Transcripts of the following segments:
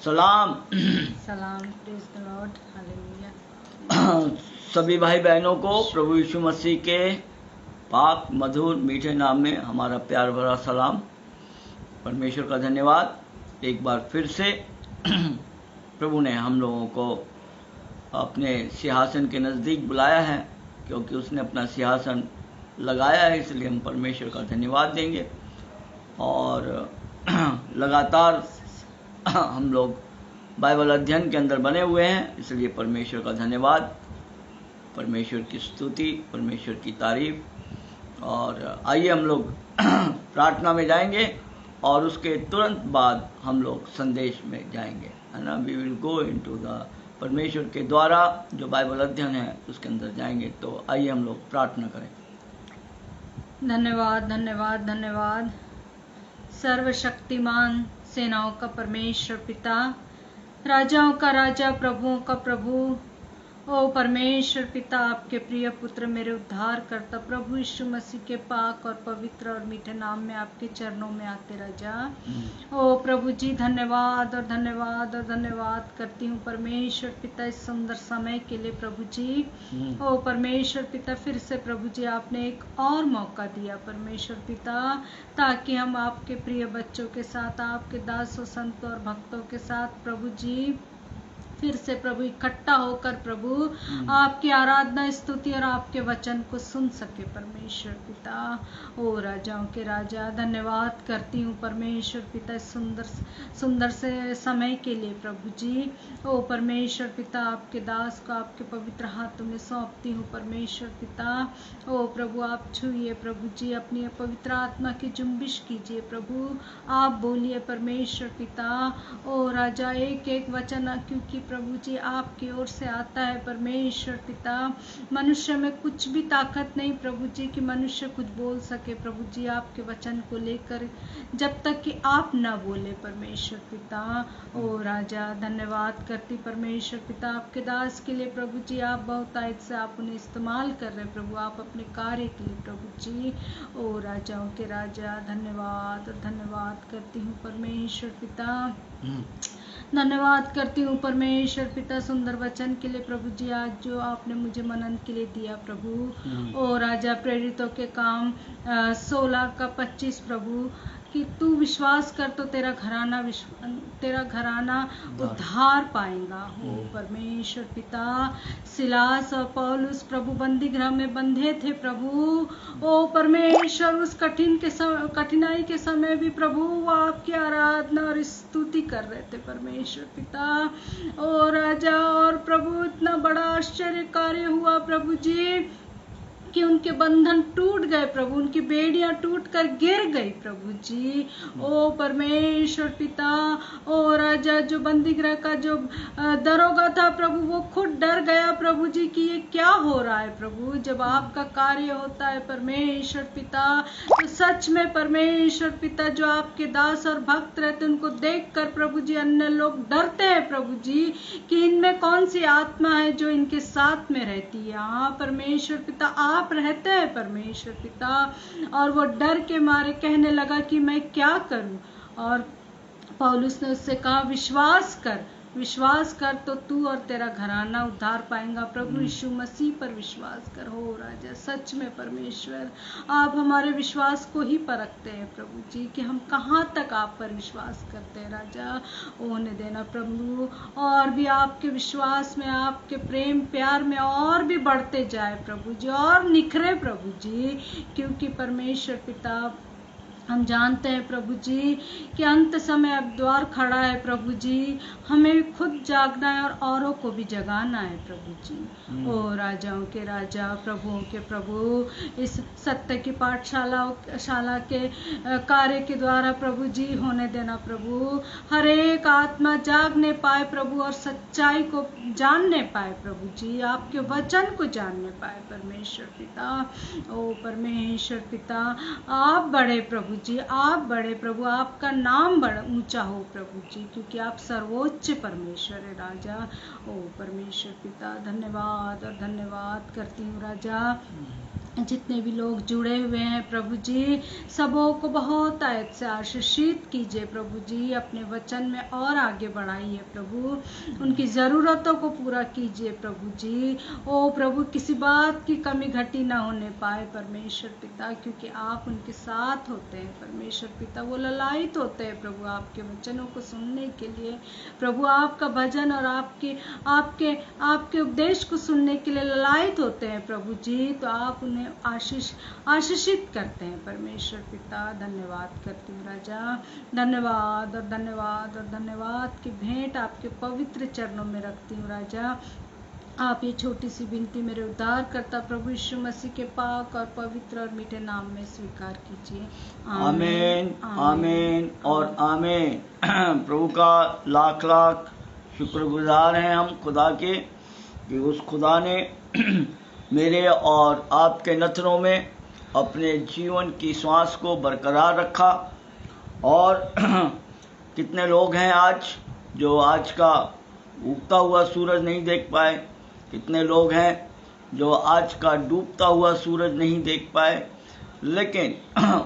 सलाम सलाम, praise the Lord, hallelujah. सभी भाई बहनों को प्रभु यीशु मसीह के पाक मधुर मीठे नाम में हमारा प्यार भरा सलाम। परमेश्वर का धन्यवाद एक बार फिर से प्रभु ने हम लोगों को अपने सिंहासन के नज़दीक बुलाया है, क्योंकि उसने अपना सिंहासन लगाया है, इसलिए हम परमेश्वर का धन्यवाद देंगे। और लगातार हम लोग बाइबल अध्ययन के अंदर बने हुए हैं, इसलिए परमेश्वर का धन्यवाद, परमेश्वर की स्तुति, परमेश्वर की तारीफ। और आइए हम लोग प्रार्थना में जाएंगे और उसके तुरंत बाद हम लोग संदेश में जाएंगे, है ना। We will go into the परमेश्वर के द्वारा जो बाइबल अध्ययन है उसके अंदर जाएंगे। तो आइए हम लोग प्रार्थना करें। धन्यवाद धन्यवाद धन्यवाद। सर्वशक्तिमान सेनाओं का परमेश्वर पिता, राजाओं का राजा, प्रभुओं का प्रभु, ओ परमेश्वर पिता, आपके प्रिय पुत्र मेरे उद्धार करता प्रभु यीशु मसीह के पाक और पवित्र और मीठे नाम में आपके चरणों में आते राजा। ओ प्रभु जी, धन्यवाद और धन्यवाद और धन्यवाद करती हूँ परमेश्वर पिता इस सुंदर समय के लिए प्रभु जी। ओ परमेश्वर पिता, फिर से प्रभु जी आपने एक और मौका दिया परमेश्वर पिता, ताकि हम आपके प्रिय बच्चों के साथ, आपके दासों, संतों और भक्तों के साथ प्रभु जी फिर से प्रभु इकट्ठा होकर प्रभु आपकी आराधना, स्तुति और आपके वचन को सुन सके परमेश्वर पिता। ओ राजाओं के राजा, धन्यवाद करती हूँ परमेश्वर पिता इस सुंदर से समय के लिए प्रभु जी। ओ परमेश्वर पिता, आपके दास को आपके पवित्र हाथों में सौंपती हूँ परमेश्वर पिता। ओ प्रभु, आप छूइए प्रभु जी, अपनी पवित्र आत्मा की जुम्बिश कीजिए प्रभु, आप बोलिए परमेश्वर पिता। ओ राजा, एक एक वचन क्योंकि प्रभु जी आपकी ओर से आता है परमेश्वर पिता। मनुष्य में कुछ भी ताकत नहीं प्रभु जी कि मनुष्य कुछ बोल सके प्रभु जी आपके वचन को लेकर, जब तक कि आप न बोले परमेश्वर पिता। ओ राजा, धन्यवाद करती परमेश्वर पिता आपके दास के लिए प्रभु जी, आप बहुत आयत से आप उन्हें इस्तेमाल कर रहे प्रभु, आप अपने कार्य के लिए प्रभु जी। ओ राजाओं के राजा, धन्यवाद और धन्यवाद करती हूँ परमेश्वर पिता, धन्यवाद करती हूँ परमेश्वर पिता सुंदर वचन के लिए प्रभु जी, आज जो आपने मुझे मनन के लिए दिया प्रभु। ओ राजा, प्रेरितों के काम 16:25 प्रभु, कि तू विश्वास कर तो तेरा घराना उद्धार पाएगा। हो परमेश्वर पिता, सिलास और पौलुस प्रभु बंदी गृह में बंधे थे प्रभु। ओ परमेश्वर, उस कठिनाई के समय भी प्रभु वो आपकी आराधना और स्तुति कर रहे थे परमेश्वर पिता। ओ राजा और प्रभु, इतना बड़ा आश्चर्य कार्य हुआ प्रभु जी कि उनके बंधन टूट गए प्रभु, उनकी बेड़ियां टूट कर गिर गई प्रभु जी। ओ परमेश्वर पिता, ओ राजा, जो बंदी गृह का जो दरोगा था प्रभु, वो खुद डर गया प्रभु जी कि ये क्या हो रहा है प्रभु। जब आपका कार्य होता है परमेश्वर पिता, तो सच में परमेश्वर पिता जो आपके दास और भक्त रहते उनको देख कर प्रभु जी अन्य लोग डरते हैं प्रभु जी कि इनमें कौन सी आत्मा है जो इनके साथ में रहती है। हाँ परमेश्वर पिता, आप रहते हैं परमेश्वर पिता। और वो डर के मारे कहने लगा कि मैं क्या करूं, और पौलुस ने उससे कहा विश्वास कर तो तू और तेरा घराना उद्धार पाएगा। प्रभु यीशु मसीह पर विश्वास कर। हो राजा, सच में परमेश्वर आप हमारे विश्वास को ही परखते हैं प्रभु जी कि हम कहाँ तक आप पर विश्वास करते हैं राजा। होने देना प्रभु, और भी आपके विश्वास में, आपके प्रेम प्यार में और भी बढ़ते जाए प्रभु जी, और निखरे प्रभु जी, क्योंकि परमेश्वर पिता हम जानते हैं प्रभु जी कि अंत समय अब द्वार खड़ा है प्रभु जी, हमें खुद जागना है और औरों को भी जगाना है प्रभु जी। ओ राजाओं के राजा, प्रभुओं के प्रभु, इस सत्य की पाठशाला के कार्य के द्वारा प्रभु जी होने देना प्रभु, हर एक आत्मा जागने पाए प्रभु और सच्चाई को जानने पाए प्रभु जी, आपके वचन को जानने पाए परमेश्वर पिता। ओ परमेश्वर पिता, आप बड़े प्रभु जी, आप बड़े प्रभु, आपका नाम बड़ा ऊंचा हो प्रभु जी, क्योंकि आप सर्वोच्च परमेश्वर है राजा। ओ परमेश्वर पिता, धन्यवाद और धन्यवाद करती हूँ राजा जितने भी लोग जुड़े हुए हैं प्रभु जी, सबों को बहुत आयत से आशीषित कीजिए प्रभु जी। अपने वचन में और आगे बढ़ाइए प्रभु, उनकी ज़रूरतों को पूरा कीजिए प्रभु जी। ओ प्रभु, किसी बात की कमी घटी ना होने पाए परमेश्वर पिता, क्योंकि आप उनके साथ होते हैं परमेश्वर पिता। वो ललायित होते हैं प्रभु आपके वचनों को सुनने के लिए प्रभु, आपका भजन और आपके आपके आपके उपदेश को सुनने के लिए ललायित होते हैं प्रभु जी। तो आप उन्हें आशीषित करते हैं परमेश्वर पिता। धन्यवाद करती हूँ राजा, धन्यवाद और धन्यवाद और धन्यवाद की भेंट आपके पवित्र चरणों में रखती हूँ राजा। आप ये छोटी सी विनती मेरे उद्धार करता प्रभु यीशु मसीह के पाक और पवित्र और मीठे नाम में स्वीकार कीजिए। आमीन, आमीन और आमीन। प्रभु का लाख लाख शुक्रगुजार हैं हम खुदा के, कि उस खुदा ने मेरे और आपके नथनों में अपने जीवन की श्वास को बरकरार रखा। और कितने लोग हैं आज जो आज का उगता हुआ सूरज नहीं देख पाए, कितने लोग हैं जो आज का डूबता हुआ सूरज नहीं देख पाए, लेकिन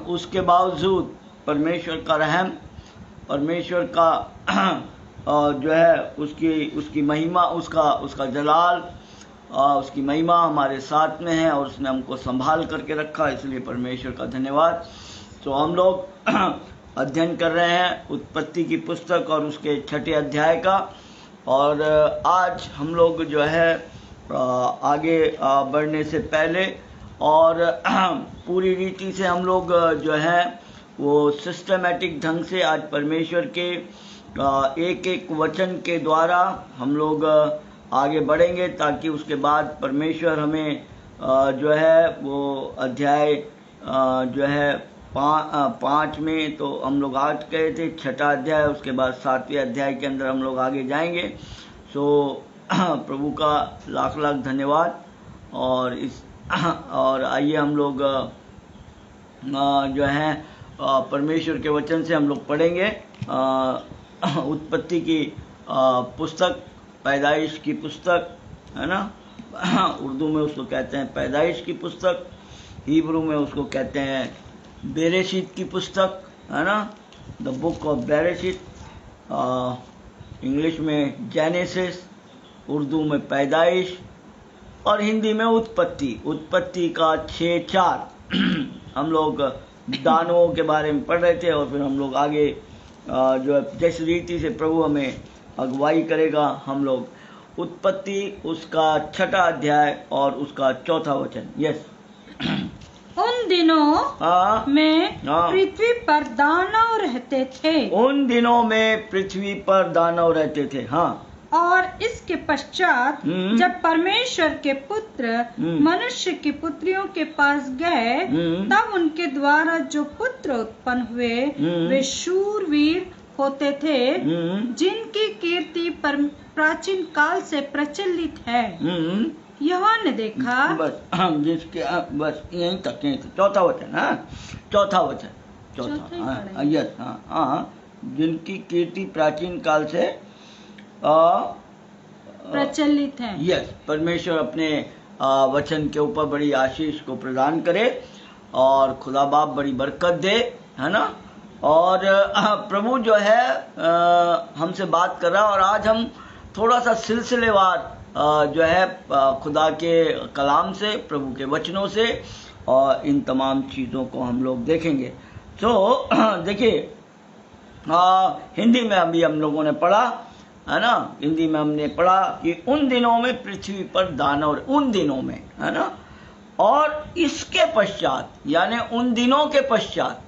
उसके बावजूद परमेश्वर का रहम, परमेश्वर का जो है उसकी महिमा, उसका जलाल, उसकी महिमा हमारे साथ में है और उसने हमको संभाल करके रखा, इसलिए परमेश्वर का धन्यवाद। तो हम लोग अध्ययन कर रहे हैं उत्पत्ति की पुस्तक और उसके 6ठे अध्याय का। और आज हम लोग जो है आगे बढ़ने से पहले और पूरी रीति से हम लोग जो है वो सिस्टमैटिक ढंग से आज परमेश्वर के एक एक वचन के द्वारा हम लोग आगे बढ़ेंगे, ताकि उसके बाद परमेश्वर हमें जो है वो अध्याय जो है 5 में तो हम लोग आज गए थे, 6ठा अध्याय, उसके बाद 7वें अध्याय के अंदर हम लोग आगे जाएंगे। सो प्रभु का लाख लाख धन्यवाद। और आइए हम लोग जो है परमेश्वर के वचन से हम लोग पढ़ेंगे उत्पत्ति की पुस्तक, पैदाइश की पुस्तक, है ना। उर्दू में उसको कहते हैं पैदाइश की पुस्तक, हिब्रू में उसको कहते हैं बेरेशित की पुस्तक, है ना, द बुक ऑफ बेरेशित। इंग्लिश में जेनेसिस, उर्दू में पैदाइश और हिंदी में उत्पत्ति का 6:4। हम लोग दानवों के बारे में पढ़ रहे थे और फिर हम लोग आगे जो जिस रीति से प्रभु हमें अगुवाई करेगा, हम लोग उत्पत्ति उसका 6ठा अध्याय और उसका 4था वचन। यस। उन दिनों में पृथ्वी पर दानव रहते थे। उन दिनों में पृथ्वी पर दानव रहते थे। हाँ। और इसके पश्चात जब परमेश्वर के पुत्र मनुष्य की पुत्रियों के पास गए, तब उनके द्वारा जो पुत्र उत्पन्न हुए वे शूरवीर होते थे, जिनकी कीर्ति प्राचीन काल से प्रचलित है। यहोवा ने देखा। बस बस यहीं तक। चौथा वचन। हाँ, चौथा वचन, चौथा। यस। हाँ, जिनकी कीर्ति प्राचीन काल से प्रचलित है। यस। परमेश्वर अपने वचन के ऊपर बड़ी आशीष को प्रदान करे और खुदा बाप बड़ी बरकत दे, है ना। और प्रभु जो है हमसे बात कर रहा है और आज हम थोड़ा सा सिलसिलेवार जो है खुदा के कलाम से, प्रभु के वचनों से और इन तमाम चीज़ों को हम लोग देखेंगे। तो देखिए, हिंदी में अभी हम लोगों ने पढ़ा, है ना, हिंदी में हमने पढ़ा कि उन दिनों में पृथ्वी पर दानव, उन दिनों में, है ना, और इसके पश्चात, यानी उन दिनों के पश्चात।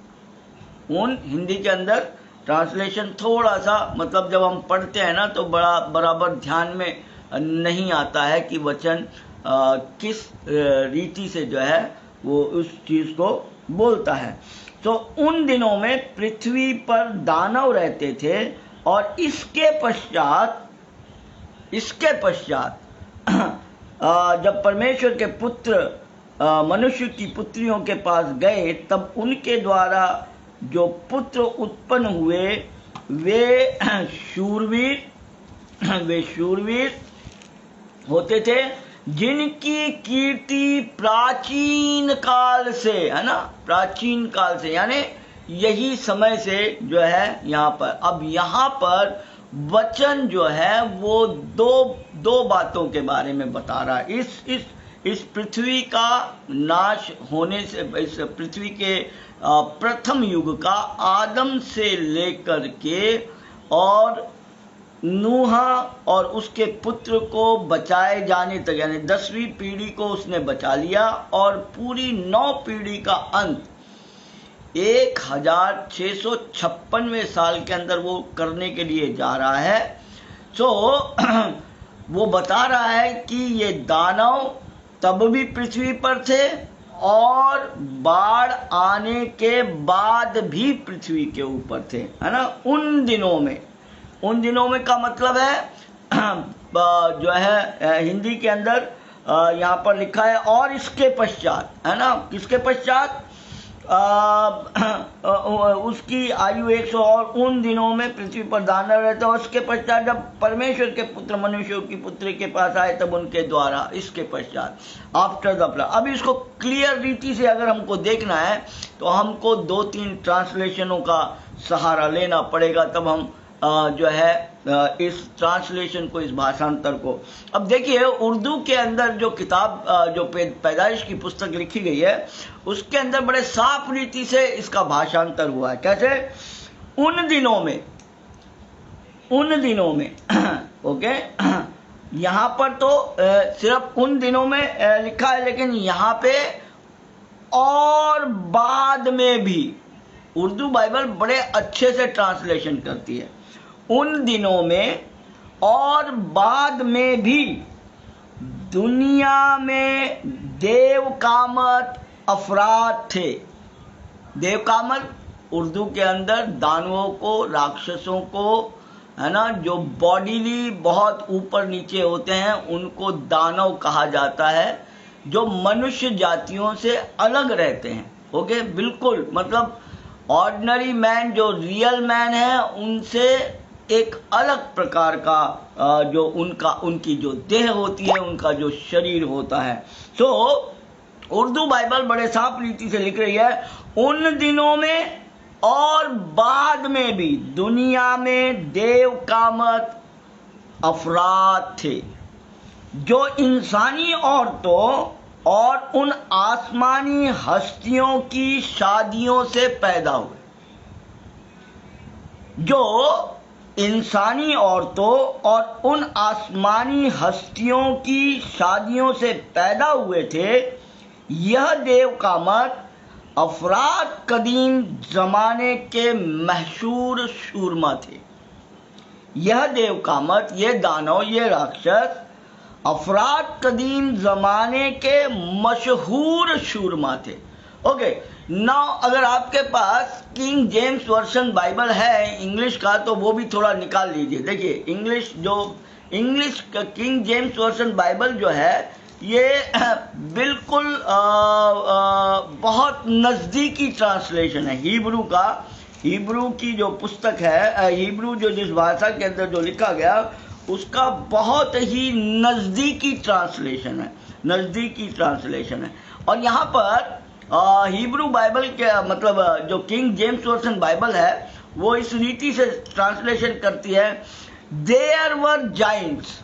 उन हिंदी के अंदर ट्रांसलेशन थोड़ा सा, मतलब जब हम पढ़ते हैं ना तो बराबर ध्यान में नहीं आता है कि वचन किस रीति से जो है वो उस चीज़ को बोलता है। तो उन दिनों में पृथ्वी पर दानव रहते थे और इसके पश्चात जब परमेश्वर के पुत्र मनुष्य की पुत्रियों के पास गए, तब उनके द्वारा जो पुत्र उत्पन्न हुए वे शूरवीर होते थे, जिनकी कीर्ति प्राचीन काल से, है ना, प्राचीन काल से, यानी यही समय से जो है यहाँ पर। अब यहाँ पर वचन जो है वो दो बातों के बारे में बता रहा है। इस पृथ्वी का नाश होने से, इस पृथ्वी के प्रथम युग का आदम से लेकर के और नूह और उसके पुत्र को बचाए जाने तक, यानी 10वीं पीढ़ी को उसने बचा लिया और पूरी 9 पीढ़ी का अंत 1656वें साल के अंदर वो करने के लिए जा रहा है। सो वो बता रहा है कि ये दानव तब भी पृथ्वी पर थे और बाढ़ आने के बाद भी पृथ्वी के ऊपर थे, है ना। उन दिनों में का मतलब है जो है हिंदी के अंदर यहाँ पर लिखा है और इसके पश्चात, है ना, किसके पश्चात, उसकी आयु 100 और उन दिनों में पृथ्वी पर दानव रहते। और उसके पश्चात जब परमेश्वर के पुत्र मनुष्यों की पुत्री के पास आए तब उनके द्वारा, इसके पश्चात, आफ्टर द फ्लड। अब इसको क्लियर रीति से अगर हमको देखना है तो हमको 2-3 ट्रांसलेशनों का सहारा लेना पड़ेगा, तब हम जो है इस ट्रांसलेशन को, इस भाषांतर को। अब देखिए उर्दू के अंदर जो किताब, जो पैदाइश की पुस्तक लिखी गई है उसके अंदर बड़े साफ रीति से इसका भाषांतर हुआ है। कैसे? उन दिनों में ओके, यहाँ पर तो सिर्फ उन दिनों में लिखा है, लेकिन यहाँ पे और बाद में भी उर्दू बाइबल बड़े अच्छे से ट्रांसलेशन करती है। उन दिनों में और बाद में भी दुनिया में देवकामत अफराद थे। देवकामत उर्दू के अंदर दानवों को, राक्षसों को, है ना, जो बॉडीली बहुत ऊपर नीचे होते हैं उनको दानव कहा जाता है, जो मनुष्य जातियों से अलग रहते हैं। ओके, बिल्कुल, मतलब ऑर्डिनरी मैन, जो रियल मैन है, उनसे एक अलग प्रकार का जो उनकी जो देह होती है, उनका जो शरीर होता है। तो उर्दू बाइबल बड़े साफ रीति से लिख रही है, उन दिनों में और बाद में भी दुनिया में देवकामत अफराद थे, जो इंसानी औरतों और उन आसमानी हस्तियों की शादियों से पैदा हुए। जो इंसानी औरतों और उन आसमानी हस्तियों की शादियों से पैदा हुए थे, यह देवकामत अफराद कदीम जमाने के मशहूर शूरमा थे। यह देवकामत, ये दानव, ये राक्षस अफराद कदीम जमाने के मशहूर शूरमा थे। ओके, नाउ अगर आपके पास किंग जेम्स वर्जन बाइबल है इंग्लिश का, तो वो भी थोड़ा निकाल लीजिए। देखिए इंग्लिश का किंग जेम्स वर्जन बाइबल जो है, ये बिल्कुल बहुत नज़दीकी ट्रांसलेशन है हिब्रू का। हिब्रू की जो पुस्तक है, हिब्रू जो जिस भाषा के अंदर जो लिखा गया, उसका बहुत ही नज़दीकी ट्रांसलेशन है। और यहाँ पर हिब्रू बाइबल के मतलब जो किंग जेम्स वर्जन बाइबल है, वो इस रीति से ट्रांसलेशन करती है, there were giants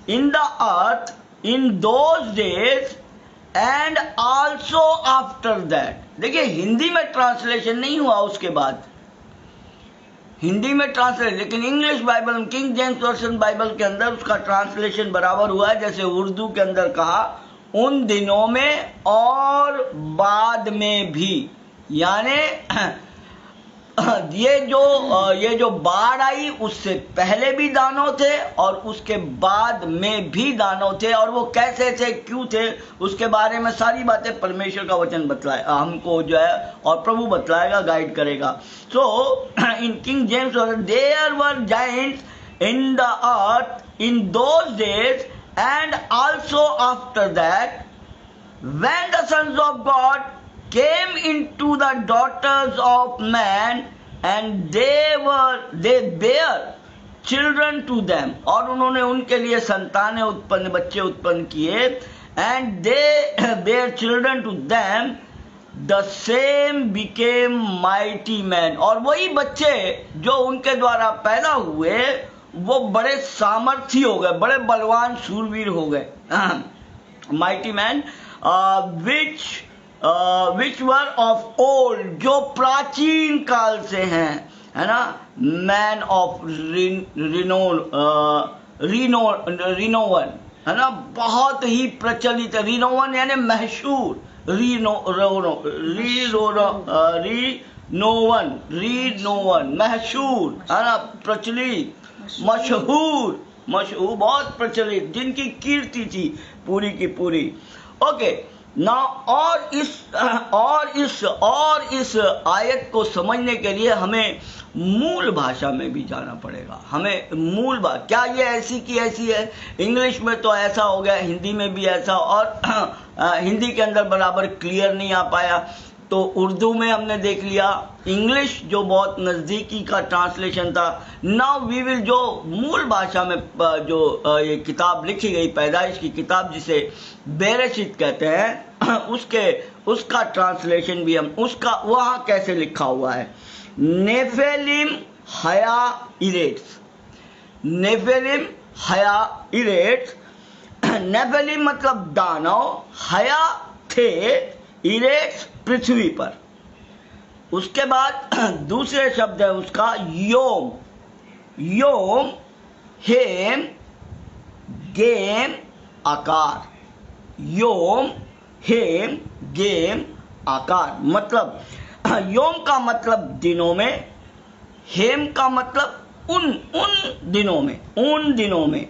in the earth in those days and also after that. देखिए हिंदी में ट्रांसलेशन नहीं हुआ उसके बाद, हिंदी में ट्रांसलेशन, लेकिन English Bible, king James version Bible के अंदर उसका ट्रांसलेशन बराबर हुआ है, जैसे उर्दू के अंदर कहा उन दिनों में और बाद में भी। यानी ये जो बाढ़ आई उससे पहले भी दानव थे और उसके बाद में भी दानव थे, और वो कैसे थे, क्यों थे, उसके बारे में सारी बातें परमेश्वर का वचन बतलाए हमको जो है, और प्रभु बतलाएगा, गाइड करेगा। So in King James, there were giants in the earth in those days and also after that, when the sons of God came into the daughters of man, and they bare children to them, और उन्होंने उनके लिए संतानें उत्पन्न, बच्चे उत्पन्न किए, and they bear children to them, the same became mighty man, और वही बच्चे जो उनके द्वारा पैदा हुए वो बड़े सामर्थी हो गए, बड़े बलवान शूरवीर हो गए। Mighty man which were of old, जो प्राचीन काल से हैं, है ना, मैन ऑफ रिनोवन, है ना, बहुत ही प्रचलित, रिनोवन यानी मशहूर, रीनोवन मशहूर, है ना, प्रचलित, मशहूर, बहुत प्रचलित, जिनकी कीर्ति थी पूरी की पूरी। ओके ना, और इस आयत को समझने के लिए हमें मूल भाषा में भी जाना पड़ेगा। हमें मूल भाषा, क्या ये ऐसी की ऐसी है? इंग्लिश में तो ऐसा हो गया, हिंदी में भी ऐसा, और हिंदी के अंदर बराबर क्लियर नहीं आ पाया, तो उर्दू में हमने देख लिया, इंग्लिश जो बहुत नज़दीकी का ट्रांसलेशन था। नाउ वी विल, जो मूल भाषा में जो ये किताब लिखी गई, पैदाइश की किताब जिसे बेरेशित कहते हैं, उसका ट्रांसलेशन भी हम, उसका वहाँ कैसे लिखा हुआ है, नेफेलिम हया इरेट्स, नेफेलिम हया इरेट्स, नेफेलिम मतलब दानव, हया थे, इरेट्स पृथ्वी पर। उसके बाद दूसरे शब्द है उसका योम, योम हेम गेम आकार, योम हेम गेम आकार, मतलब योम का मतलब दिनों में, हेम का मतलब उन दिनों में,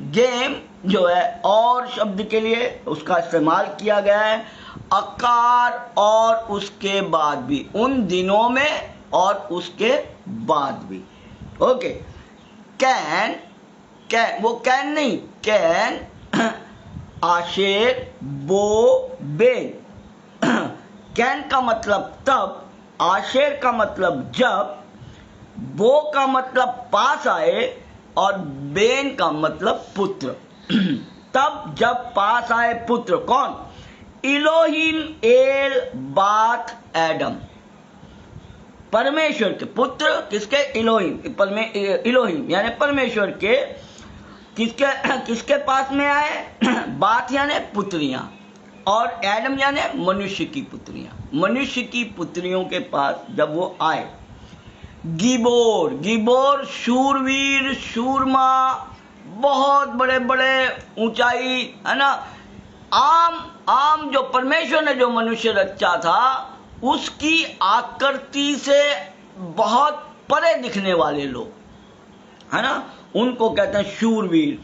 गेम जो है और शब्द के लिए उसका इस्तेमाल किया गया है, आकार और उसके बाद भी, उन दिनों में और उसके बाद भी। ओके, कैन, वो कैन नहीं, कैन आशेर बो बेन, कैन का मतलब तब, आशेर का मतलब जब, बो का मतलब पास आए, और बेन का मतलब पुत्र। तब जब पास आए पुत्र, कौन? इलोहिम एल बात एडम, परमेश्वर के पुत्र, किसके? इलोहिम यानी परमेश्वर के, किसके पास में आए? बात यानी पुत्रियां, और एडम यानी मनुष्य की पुत्रियां, मनुष्य की पुत्रियों के पास जब वो आए। गिबोर शूरवीर, शूरमा, बहुत बड़े बड़े ऊंचाई, है ना, आम जो परमेश्वर ने जो मनुष्य रचा था उसकी आकृति से बहुत परे दिखने वाले लोग, है ना, उनको कहते हैं शूरवीर।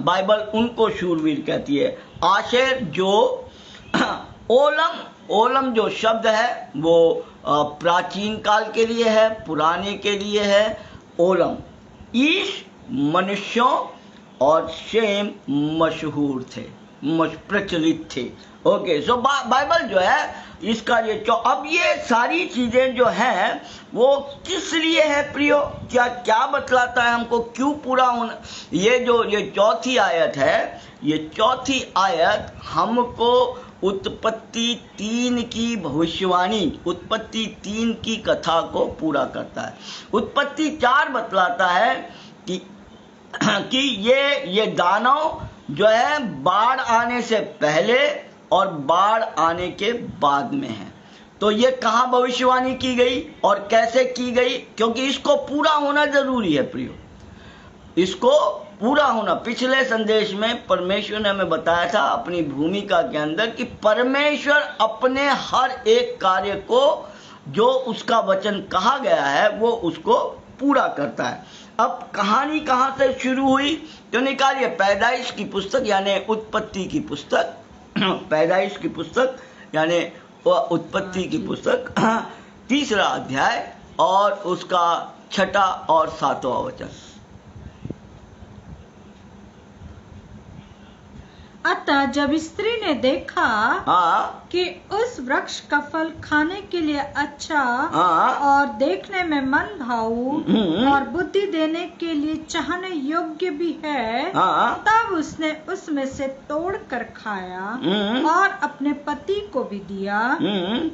बाइबल उनको शूरवीर कहती है। आशेर जो ओलम जो शब्द है वो प्राचीन काल के लिए है, पुराने के लिए है। ओलम, ईश मनुष्यों, और शेम मशहूर थे, प्रचलित थे। ओके, सो बाइबल जो है इसका ये अब ये सारी चीजें जो हैं वो किस लिए है प्रियो? क्या बतलाता है हमको, क्यों पूरा होना? ये चौथी आयत है, ये चौथी आयत हमको उत्पत्ति 3 की भविष्यवाणी, उत्पत्ति 3 की कथा को पूरा करता है। उत्पत्ति 4 बतलाता है कि ये दानव जो है बाढ़ आने से पहले और बाढ़ आने के बाद में है। तो ये कहाँ भविष्यवाणी की गई और कैसे की गई? क्योंकि इसको पूरा होना जरूरी है प्रियो, इसको पूरा होना। पिछले संदेश में परमेश्वर ने हमें बताया था अपनी भूमिका के अंदर कि परमेश्वर अपने हर एक कार्य को जो उसका वचन कहा गया है वो उसको पूरा करता है। अब कहानी कहाँ से शुरू हुई तो निकालिए, पैदाइश की पुस्तक यानी उत्पत्ति की पुस्तक, पैदाइश की पुस्तक यानी उत्पत्ति की पुस्तक 3रा अध्याय और उसका 6ठा और 7वां वचन। अतः जब स्त्री ने देखा हाँ कि उस वृक्ष का फल खाने के लिए अच्छा हाँ और देखने में मन भाऊ हम्म। और बुद्धि देने के लिए चाहने योग्य भी है, हाँ तब उसने उसमें से तोड़ कर खाया और अपने पति को भी दिया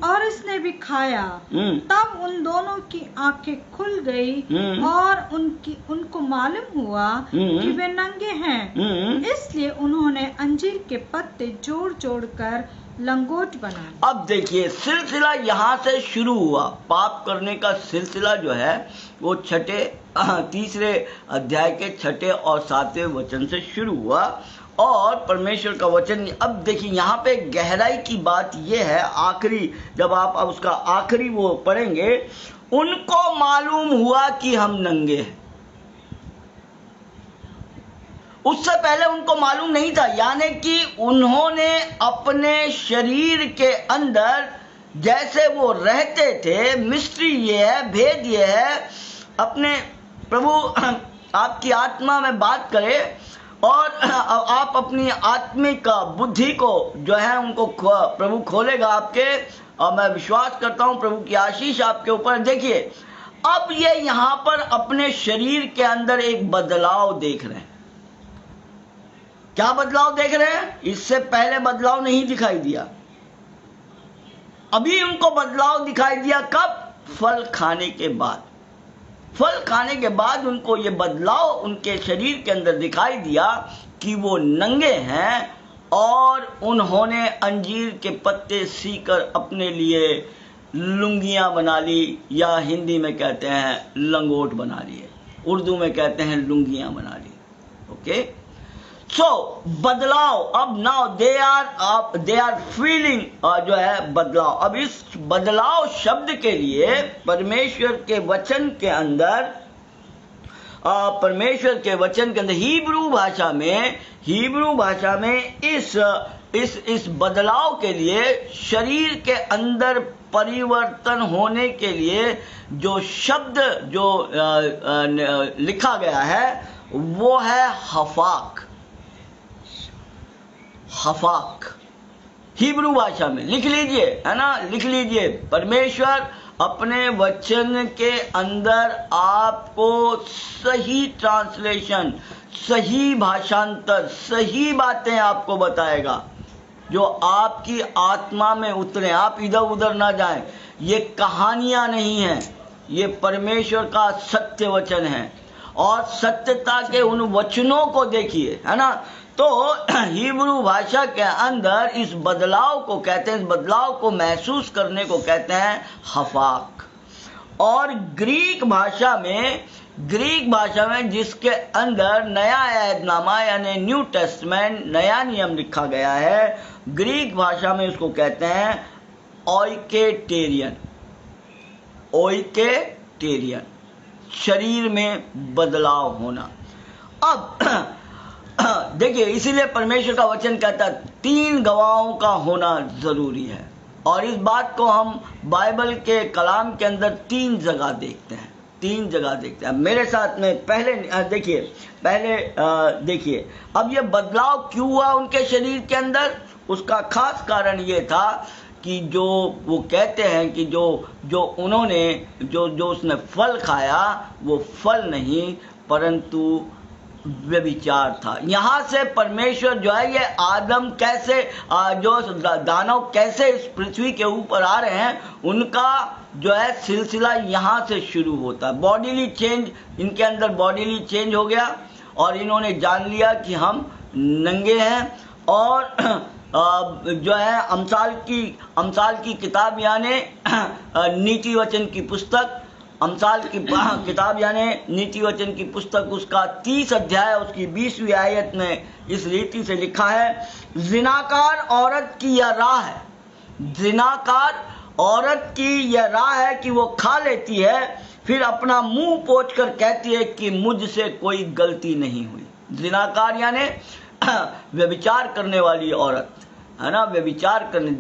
और उसने भी खाया। तब उन दोनों की आंखें खुल गई और उनको मालूम हुआ कि वे नंगे हैं। इसलिए उन्होंने अंजीर के पत्ते जोड़ जोड़ कर लंगोट बनाए। अब देखिए सिलसिला यहाँ से शुरू हुआ। पाप करने का सिलसिला जो है वो तीसरे अध्याय के 6 और 7वें वचन से शुरू हुआ और परमेश्वर का वचन। अब देखिए यहाँ पे गहराई की बात ये है, आखिरी जब आप अब उसका आखिरी वो पढ़ेंगे, उनको मालूम हुआ कि हम नंगे हैं। उससे पहले उनको मालूम नहीं था, यानी कि उन्होंने अपने शरीर के अंदर जैसे वो रहते थे, मिस्ट्री ये है, भेद ये है, अपने प्रभु आपकी आत्मा में बात करे और आप अपनी आत्मिक बुद्धि को जो है उनको प्रभु खोलेगा आपके, और मैं विश्वास करता हूं प्रभु की आशीष आपके ऊपर। देखिए अब ये यहाँ पर अपने शरीर के अंदर एक बदलाव देख रहे हैं। क्या बदलाव देख रहे हैं? इससे पहले बदलाव नहीं दिखाई दिया, अभी उनको बदलाव दिखाई दिया। कब? फल खाने के बाद। फल खाने के बाद उनको ये बदलाव उनके शरीर के अंदर दिखाई दिया कि वो नंगे हैं और उन्होंने अंजीर के पत्ते सीकर अपने लिए लुंगियां बना ली, या हिंदी में कहते हैं लंगोट बना लिए, उर्दू में कहते हैं लुंगियां बना ली। ओके, सो बदलाव। अब नाउ दे आर फीलिंग जो है बदलाव। अब इस बदलाव शब्द के लिए परमेश्वर के वचन के अंदर हिब्रू भाषा में इस बदलाव के लिए, शरीर के अंदर परिवर्तन होने के लिए जो शब्द जो लिखा गया है वो है हफाक। हिब्रू भाषा में लिख लीजिए, है ना, लिख लीजिए। परमेश्वर अपने वचन के अंदर आपको सही ट्रांसलेशन, सही भाषांतर, सही बातें आपको बताएगा जो आपकी आत्मा में उतरे। आप इधर उधर ना जाएं। ये कहानियां नहीं हैं, ये परमेश्वर का सत्य वचन है और सत्यता के उन वचनों को देखिए, है ना। तो हिब्रू भाषा के अंदर इस बदलाव को कहते हैं, इस बदलाव को महसूस करने को कहते हैं हफाक। और ग्रीक भाषा में जिसके अंदर नया ऐहदनामा यानी न्यू टेस्टमेंट, नया नियम लिखा गया है, ग्रीक भाषा में उसको कहते हैं ओइकेटेरियन, शरीर में बदलाव होना। अब देखिए, इसीलिए परमेश्वर का वचन कहता है 3 गवाहों का होना जरूरी है, और इस बात को हम बाइबल के कलाम के अंदर 3 जगह देखते हैं। मेरे साथ में पहले देखिए अब ये बदलाव क्यों हुआ उनके शरीर के अंदर। उसका खास कारण ये था कि जो वो कहते हैं कि जो उन्होंने जो उसने फल खाया वो फल नहीं परंतु व्यभिचार था। यहां से परमेश्वर जो है, ये आदम कैसे जो दानव कैसे इस पृथ्वी के ऊपर आ रहे हैं, उनका जो है सिलसिला यहां से शुरू होता है। बॉडीली चेंज, इनके अंदर बॉडीली चेंज हो गया और इन्होंने जान लिया कि हम नंगे हैं। और जो है अमसाल की किताब यानी नीति वचन की पुस्तक, अमसाल की किताब यानी नीति वचन की पुस्तक, उसका 30 अध्याय उसकी 20वीं आयत में इस रीति से लिखा है, जिनाकार औरत की यह राह है, जिनाकार औरत की यह राह है कि वो खा लेती है, फिर अपना मुंह पोंछ कर कहती है कि मुझसे कोई गलती नहीं हुई। जिनाकार यानी व्यभिचार करने वाली औरत, है ना, व्यभिचार करने,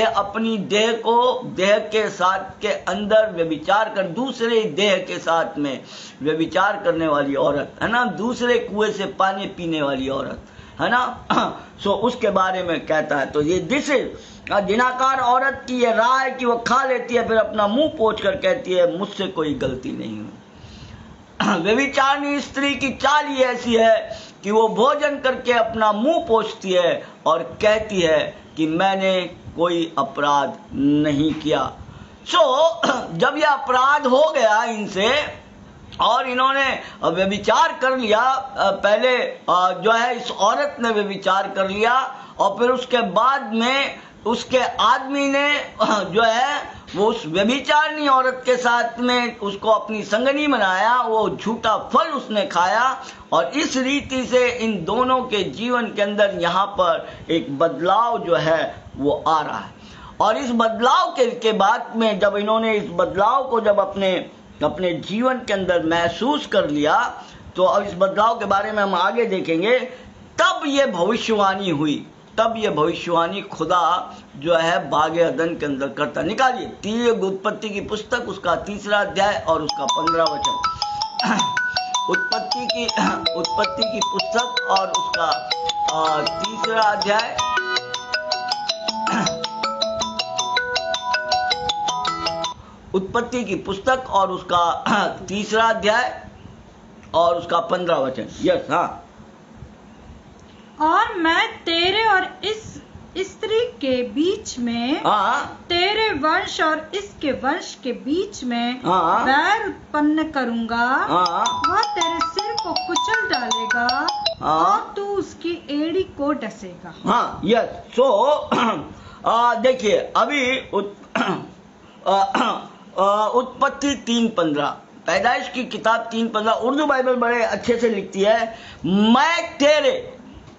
अपनी देह को देह के साथ के अंदर व्यभिचार कर, दूसरे देह के साथ में व्यभिचार करने वाली औरत, है ना, दूसरे कुएं से पानी पीने वाली औरत, है ना। सो उसके बारे में कहता है। तो ये दिस जिनाकार औरत की ये राह है कि वो खा लेती है, फिर अपना मुंह पोंछ कर कहती है मुझसे कोई गलती नहीं हुई। व्यभिचारिणी स्त्री की चाल ही ऐसी है कि वो भोजन करके अपना मुंह पोंछती है और कहती है कि मैंने कोई अपराध नहीं किया। जब यह अपराध हो गया इनसे और इन्होंने व्यभिचार कर लिया, पहले जो है इस औरत ने व्यभिचार कर लिया और फिर उसके बाद में उसके आदमी ने जो है वो उस व्यभिचारिणी औरत के साथ में उसको अपनी संगनी बनाया, वो झूठा फल उसने खाया और इस रीति से इन दोनों के जीवन के अंदर यहाँ पर एक बदलाव जो है वो आ रहा है। और इस बदलाव के बाद में जब इन्होंने इस बदलाव को जब अपने जीवन के अंदर महसूस कर लिया, तो अब इस बदलाव के बारे में हम आगे देखेंगे। तब ये भविष्यवाणी हुई, तब ये भविष्यवाणी खुदा जो है बाग अदन के अंदर करता। निकालिए उत्पत्ति की पुस्तक उसका 3 अध्याय और उसका 15 वचन। उत्पत्ति की पुस्तक और उसका 3 अध्याय उत्पत्ति की पुस्तक और उसका 3 अध्याय और उसका 15 वचन। यस, हाँ। और मैं तेरे और इस स्त्री के बीच में, तेरे वंश और इसके वंश के बीच में बैर उत्पन्न करूंगा। वह तेरे सिर को कुचल डालेगा और तू उसकी एड़ी को डसेगा। हाँ, यस। देखिए अभी उत्पत्ति 3:15, पैदाइश की किताब 3:15, उर्दू बाइबल बड़े अच्छे से लिखती है। मैं तेरे,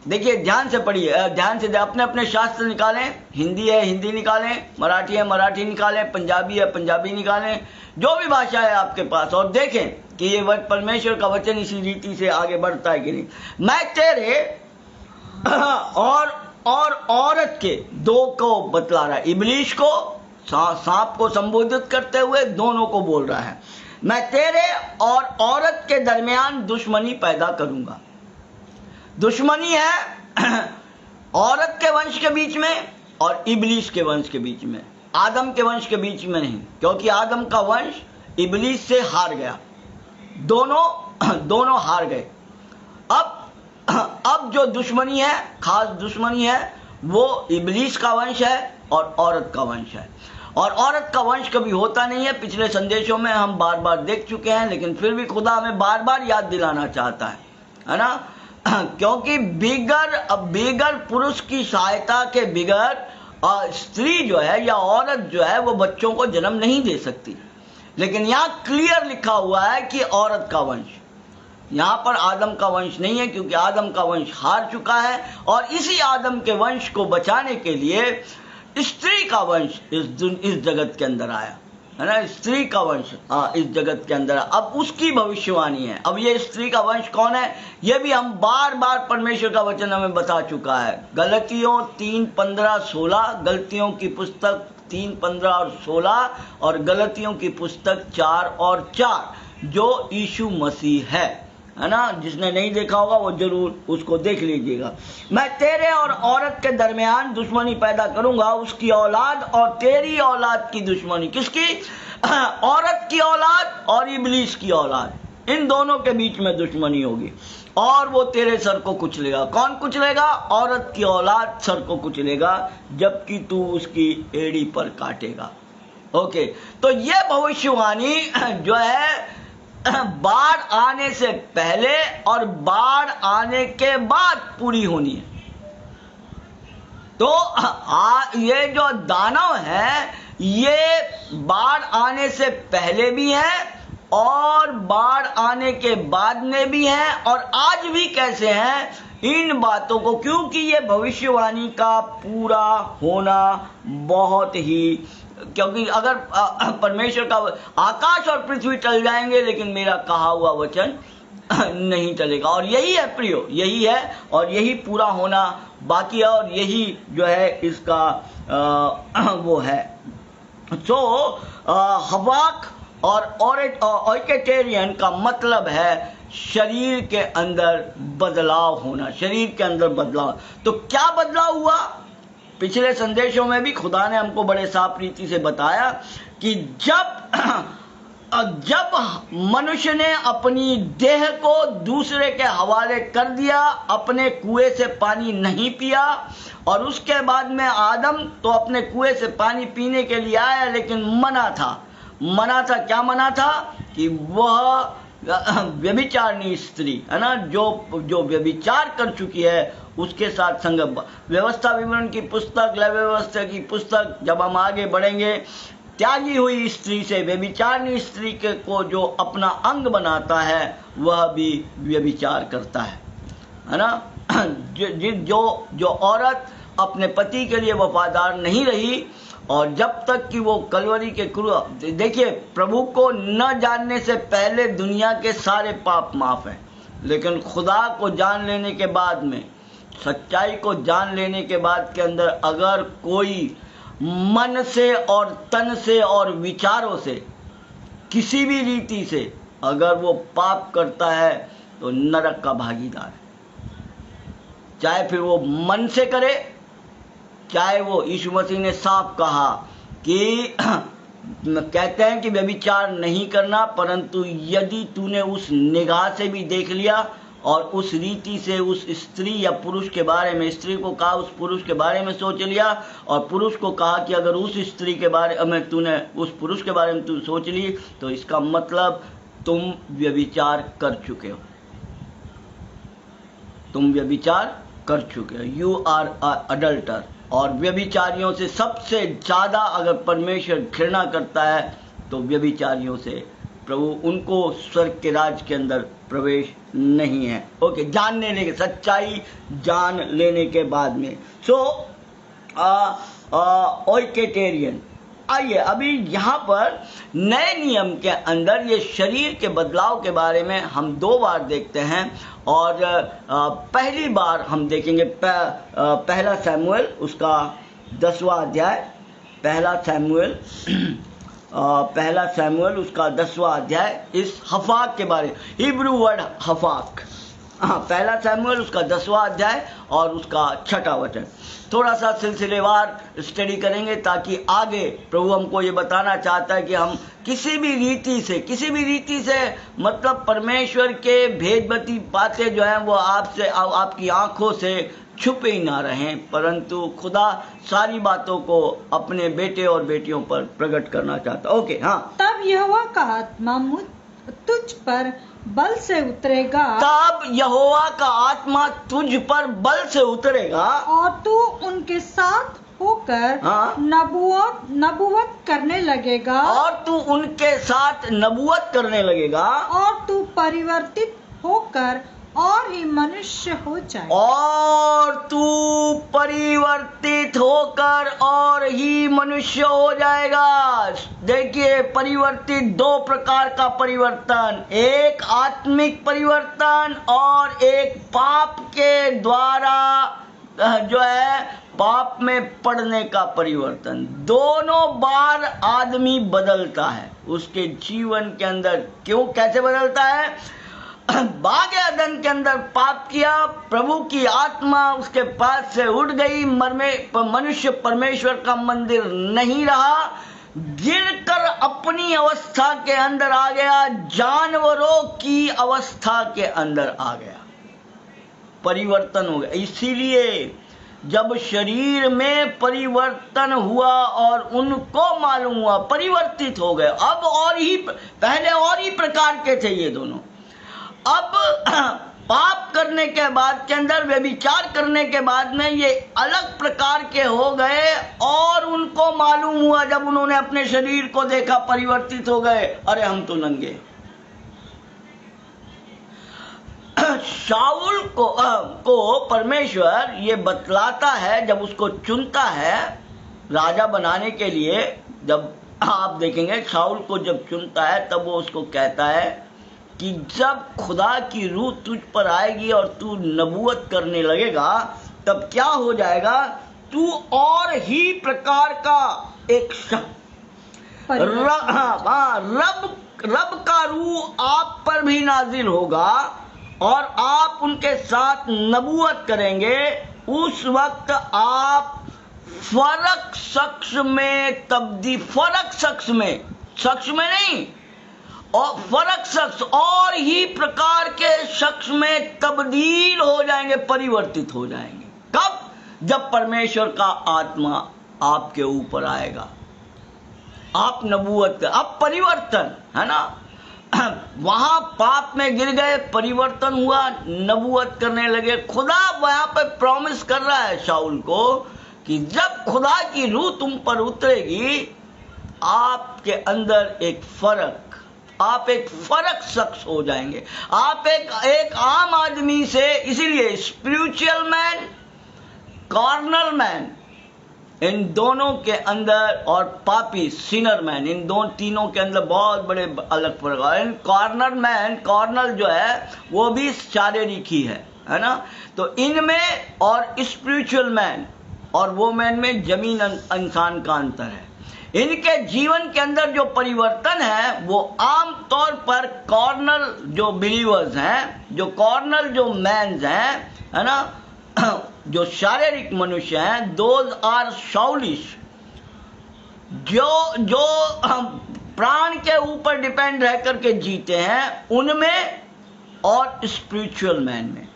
देखिए ध्यान से पढ़िए, ध्यान से अपने अपने शास्त्र निकालें, हिंदी है हिंदी निकालें, मराठी है मराठी निकालें, पंजाबी है पंजाबी निकालें, जो भी भाषा है आपके पास, और देखें कि ये परमेश्वर का वचन इसी रीति से आगे बढ़ता है कि नहीं। मैं तेरे और औरत के, दो को बतला रहा है, इबलीस को, सांप को संबोधित करते हुए दोनों को बोल रहा है। मैं तेरे और औरत के दरमियान दुश्मनी पैदा करूंगा। दुश्मनी है औरत के वंश के बीच में और इबलीस के वंश के बीच में, आदम के वंश के बीच में नहीं, क्योंकि आदम का वंश इबलीस से हार गया, दोनों हार गए। अब जो दुश्मनी है, खास दुश्मनी है, वो इबलीस का वंश है और औरत का वंश है। और औरत का वंश कभी होता नहीं है, पिछले संदेशों में हम बार बार देख चुके हैं, लेकिन फिर भी खुदा हमें बार बार याद दिलाना चाहता है ना, क्योंकि बिगर पुरुष की सहायता के बिगर स्त्री जो है या औरत जो है वो बच्चों को जन्म नहीं दे सकती। लेकिन यहाँ क्लियर लिखा हुआ है कि औरत का वंश, यहाँ पर आदम का वंश नहीं है, क्योंकि आदम का वंश हार चुका है और इसी आदम के वंश को बचाने के लिए स्त्री का वंश इस जगत के अंदर आया, है ना। स्त्री का वंश इस जगत के अंदर, अब उसकी भविष्यवाणी है। अब ये स्त्री का वंश कौन है, ये भी हम बार बार परमेश्वर का वचन हमें बता चुका है। गलतियों 3:15-16, गलतियों की पुस्तक 3:15 और 16, और गलतियों की पुस्तक 4 और 4, जो यीशु मसीह है ना। जिसने नहीं देखा होगा वो जरूर उसको देख लीजिएगा। मैं तेरे और औरत के दरमियान दुश्मनी पैदा करूंगा, उसकी औलाद और तेरी औलाद की दुश्मनी। किसकी? औरत की औलाद और इबलीस की औलाद, इन दोनों के बीच में दुश्मनी होगी और वो तेरे सर को कुचलेगा। कौन कुचलेगा? औरत की औलाद सर को कुचलेगा, जबकि तू उसकी एड़ी पर काटेगा। ओके, तो ये भविष्यवाणी जो है बाढ़ आने से पहले और बाढ़ आने के बाद पूरी होनी है। तो ये जो दानव है ये बाढ़ आने से पहले भी है और बाढ़ आने के बाद में भी है, और आज भी कैसे हैं इन बातों को, क्योंकि ये भविष्यवाणी का पूरा होना बहुत ही, क्योंकि अगर परमेश्वर का आकाश और पृथ्वी टल जाएंगे लेकिन मेरा कहा हुआ वचन नहीं चलेगा। और यही है प्रियो, यही है और यही पूरा होना बाकी है, और यही जो है इसका वो है। सो हवाक और ऑइकेटेरियन का मतलब है शरीर के अंदर बदलाव होना, शरीर के अंदर बदलाव। तो क्या बदलाव हुआ? पिछले संदेशों में भी खुदा ने हमको बड़े साफ रीति से बताया कि जब मनुष्य ने अपनी देह को दूसरे के हवाले कर दिया, अपने कुएं से पानी नहीं पिया, और उसके बाद में आदम तो अपने कुएं से पानी पीने के लिए आया, लेकिन मना था। क्या मना था? कि वह व्यभिचारिणी स्त्री है ना, जो व्यभिचार कर चुकी है, उसके साथ संगम। व्यवस्था विवरण की पुस्तक, लय व्यवस्था की पुस्तक, जब हम आगे बढ़ेंगे, त्यागी हुई स्त्री से, व्यभिचारिणी स्त्री को जो अपना अंग बनाता है, वह भी व्यभिचार करता है ना। जो औरत अपने पति के लिए वफादार नहीं रही, और जब तक कि वो कलवरी के क्रूस, देखिए, प्रभु को न जानने से पहले दुनिया के सारे पाप माफ हैं, लेकिन खुदा को जान लेने के बाद में, सच्चाई को जान लेने के बाद के अंदर, अगर कोई मन से और तन से और विचारों से, किसी भी रीति से अगर वो पाप करता है, तो नरक का भागीदार है। चाहे फिर वो मन से करे, चाहे वो, यीशु मसीह ने साफ कहा कि कहते हैं कि व्यभिचार नहीं करना, परंतु यदि तूने उस निगाह से भी देख लिया और उस रीति से उस स्त्री या पुरुष के बारे में, स्त्री को कहा उस पुरुष के बारे में सोच लिया, और पुरुष को कहा कि अगर उस स्त्री के बारे में तूने, उस पुरुष के बारे में तू सोच ली, तो इसका मतलब तुम व्यभिचार कर चुके हो, तुम व्यभिचार कर चुके हो, यू आर अडल्टर। और व्यभिचारियों से सबसे ज्यादा अगर परमेश्वर घृणा करता है, तो व्यभिचारियों से प्रभु, उनको स्वर्ग के राज के अंदर प्रवेश नहीं है। ओके, जान लेने के, सच्चाई जान लेने के बाद में। सो ओइकेटेरियन। आइए अभी यहाँ पर नए नियम के अंदर ये शरीर के बदलाव के बारे में हम 2 बार देखते हैं, और पहली बार हम देखेंगे पहला शमूएल उसका 10वां अध्याय, पहला शमूएल उसका 10वां अध्याय, इस हफाक के बारे, हिब्रू वर्ड हफाक, पहला शमूएल उसका 10वां अध्याय और उसका 6वां वचन। थोड़ा सा सिलसिलेवार स्टडी करेंगे, ताकि आगे प्रभु हमको ये बताना चाहता है कि हम किसी भी रीति से मतलब परमेश्वर के भेदभाती बातें जो हैं वो आपसे, आपकी आंखों से छुपे ही ना रहें, परंतु खुदा सारी बातों को अपने बेटे और बेटियों पर प्रकट करना चाहता। ओके, हाँ। तब यहोवा का आत्मा तुझ पर बल से उतरेगा, तब यहोवा का आत्मा तुझ पर बल से उतरेगा, और तू उनके साथ होकर नबूवत करने लगेगा, और तू उनके साथ नबूवत करने लगेगा, और तू परिवर्तित होकर और ही मनुष्य हो जाए, और तू परिवर्तित होकर और ही मनुष्य हो जाएगा। देखिए, परिवर्तित 2 प्रकार का परिवर्तन, एक आत्मिक परिवर्तन और एक पाप के द्वारा जो है पाप में पड़ने का परिवर्तन। दोनों बार आदमी बदलता है उसके जीवन के अंदर। क्यों, कैसे बदलता है? बागे अदन के अंदर पाप किया, प्रभु की आत्मा उसके पास से उठ गई, मनुष्य परमेश्वर का मंदिर नहीं रहा, गिरकर अपनी अवस्था के अंदर आ गया, जानवरों की अवस्था के अंदर आ गया, परिवर्तन हो गया। इसीलिए जब शरीर में परिवर्तन हुआ और उनको मालूम हुआ, परिवर्तित हो गए। अब और ही, पहले और ही प्रकार के थे ये दोनों, अब पाप करने के बाद के अंदर, व्यभिचार करने के बाद में ये अलग प्रकार के हो गए, और उनको मालूम हुआ जब उन्होंने अपने शरीर को देखा, परिवर्तित हो गए, अरे हम तो नंगे। शाऊल को परमेश्वर ये बतलाता है, जब उसको चुनता है राजा बनाने के लिए, जब आप देखेंगे शाऊल को जब चुनता है, तब वो उसको कहता है कि जब खुदा की रूह तुझ पर आएगी और तू नबूवत करने लगेगा, तब क्या हो जाएगा? तू और ही प्रकार का एक रब रब का रूह आप पर भी नाजिल होगा और आप उनके साथ नबूवत करेंगे, उस वक्त आप फर्क शख्स में तब्दील, फर्क शख्स में नहीं, और फर्क शख्स और ही प्रकार के शख्स में तब्दील हो जाएंगे, परिवर्तित हो जाएंगे। कब? जब परमेश्वर का आत्मा आपके ऊपर आएगा, आप नबूवत, अब परिवर्तन है ना। वहां पाप में गिर गए, परिवर्तन हुआ, नबूवत करने लगे। खुदा वहां पे प्रॉमिस कर रहा है शाऊल को कि जब खुदा की रूह तुम पर उतरेगी, आपके अंदर एक फर्क, आप एक फर्क शख्स हो जाएंगे। आप एक आम आदमी से, इसीलिए स्पिरिचुअल मैन, कार्नल मैन, इन दोनों के अंदर, और पापी सिनर मैन, इन तीनों के अंदर बहुत बड़े अलग फर्क है। कार्नल मैन, कार्नल जो है वो भी शारीरिक ही है ना। तो इनमें और स्पिरिचुअल मैन और वो मैन में जमीन इंसान का अंतर है। इनके जीवन के अंदर जो परिवर्तन है वो आम तौर पर कार्नल जो बिलीवर्स हैं, जो कार्नल जो मैन्स हैं, है ना, जो शारीरिक मनुष्य हैं, दोज आर शाउलिश, जो प्राण के ऊपर डिपेंड रह करके जीते हैं, उनमें और स्पिरिचुअल मैन में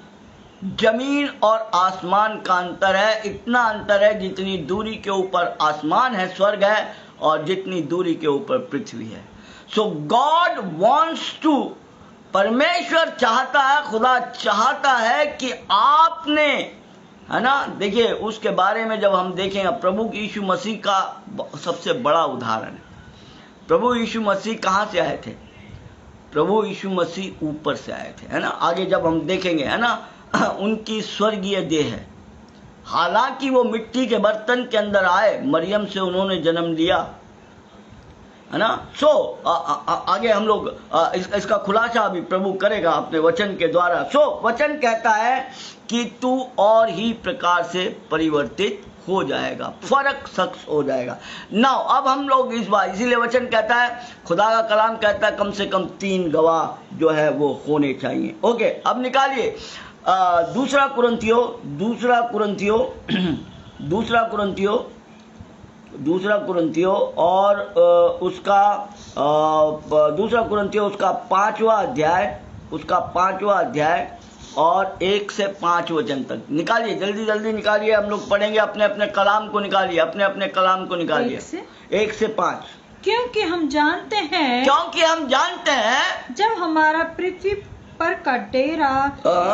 जमीन और आसमान का अंतर है। इतना अंतर है जितनी दूरी के ऊपर आसमान है, स्वर्ग है, और जितनी दूरी के ऊपर पृथ्वी है। सो गॉड वॉन्ट्स टू, परमेश्वर चाहता है, खुदा चाहता है कि आपने, है ना, देखिए उसके बारे में जब हम देखेंगे, प्रभु यीशु मसीह का सबसे बड़ा उदाहरण है। प्रभु यीशु मसीह कहां से आए थे? प्रभु यीशु मसीह ऊपर से आए थे, है ना। आगे जब हम देखेंगे, है ना, उनकी स्वर्गीय देह है। हालांकि वो मिट्टी के बर्तन के अंदर आए, मरियम से उन्होंने जन्म लिया, है ना। आगे हम लोग इसका खुलासा अभी प्रभु करेगा अपने वचन के द्वारा। वचन कहता है कि तू और ही प्रकार से परिवर्तित हो जाएगा, फर्क शख्स हो जाएगा। नाउ अब हम लोग इस बार, इसीलिए वचन कहता है, खुदा का कलाम कहता है कम से कम 3 गवाह जो है वो होने चाहिए। ओके, अब निकालिए दूसरा कुरिन्थियों और उसका दूसरा कुरिन्थियों उसका 5वां अध्याय और 1 से 5 वचन तक निकालिए, जल्दी जल्दी निकालिए। हम लोग पढ़ेंगे, अपने अपने कलाम को निकालिए, 1 से 5। क्योंकि हम जानते हैं जब हमारा पृथ्वी पर का डेरा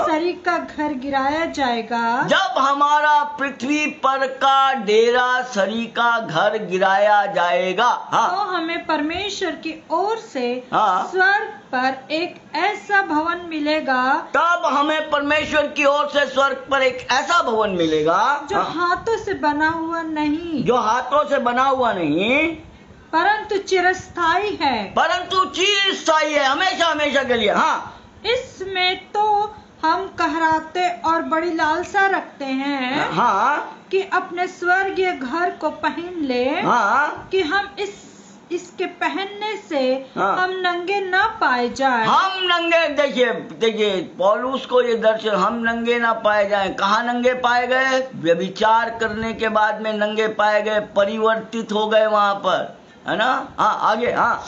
शरीर का घर गिराया जाएगा, जब हमारा पृथ्वी पर का डेरा शरीर का घर गिराया जाएगा, हाँ, तो हमें परमेश्वर की ओर से हाँ, स्वर्ग पर एक ऐसा भवन मिलेगा, तब हमें परमेश्वर की ओर से स्वर्ग पर एक ऐसा भवन मिलेगा जो हाथों से बना हुआ नहीं, परंतु चिरस्थायी है, हमेशा हमेशा के लिए। हाँ, इसमें तो हम कहराते और बड़ी लालसा रखते हैं, हाँ, कि अपने स्वर्गीय घर को पहन ले, हाँ, कि हम इसके पहनने से हाँ, हम नंगे न पाए जाए। हम नंगे, देखिए पौलुस को ये दर्शन, हम नंगे ना पाए जाए। कहाँ नंगे पाए गए? व्यभिचार करने के बाद में नंगे पाए गए, परिवर्तित हो गए वहां पर, है ना। हाँ, आगे। हाँ,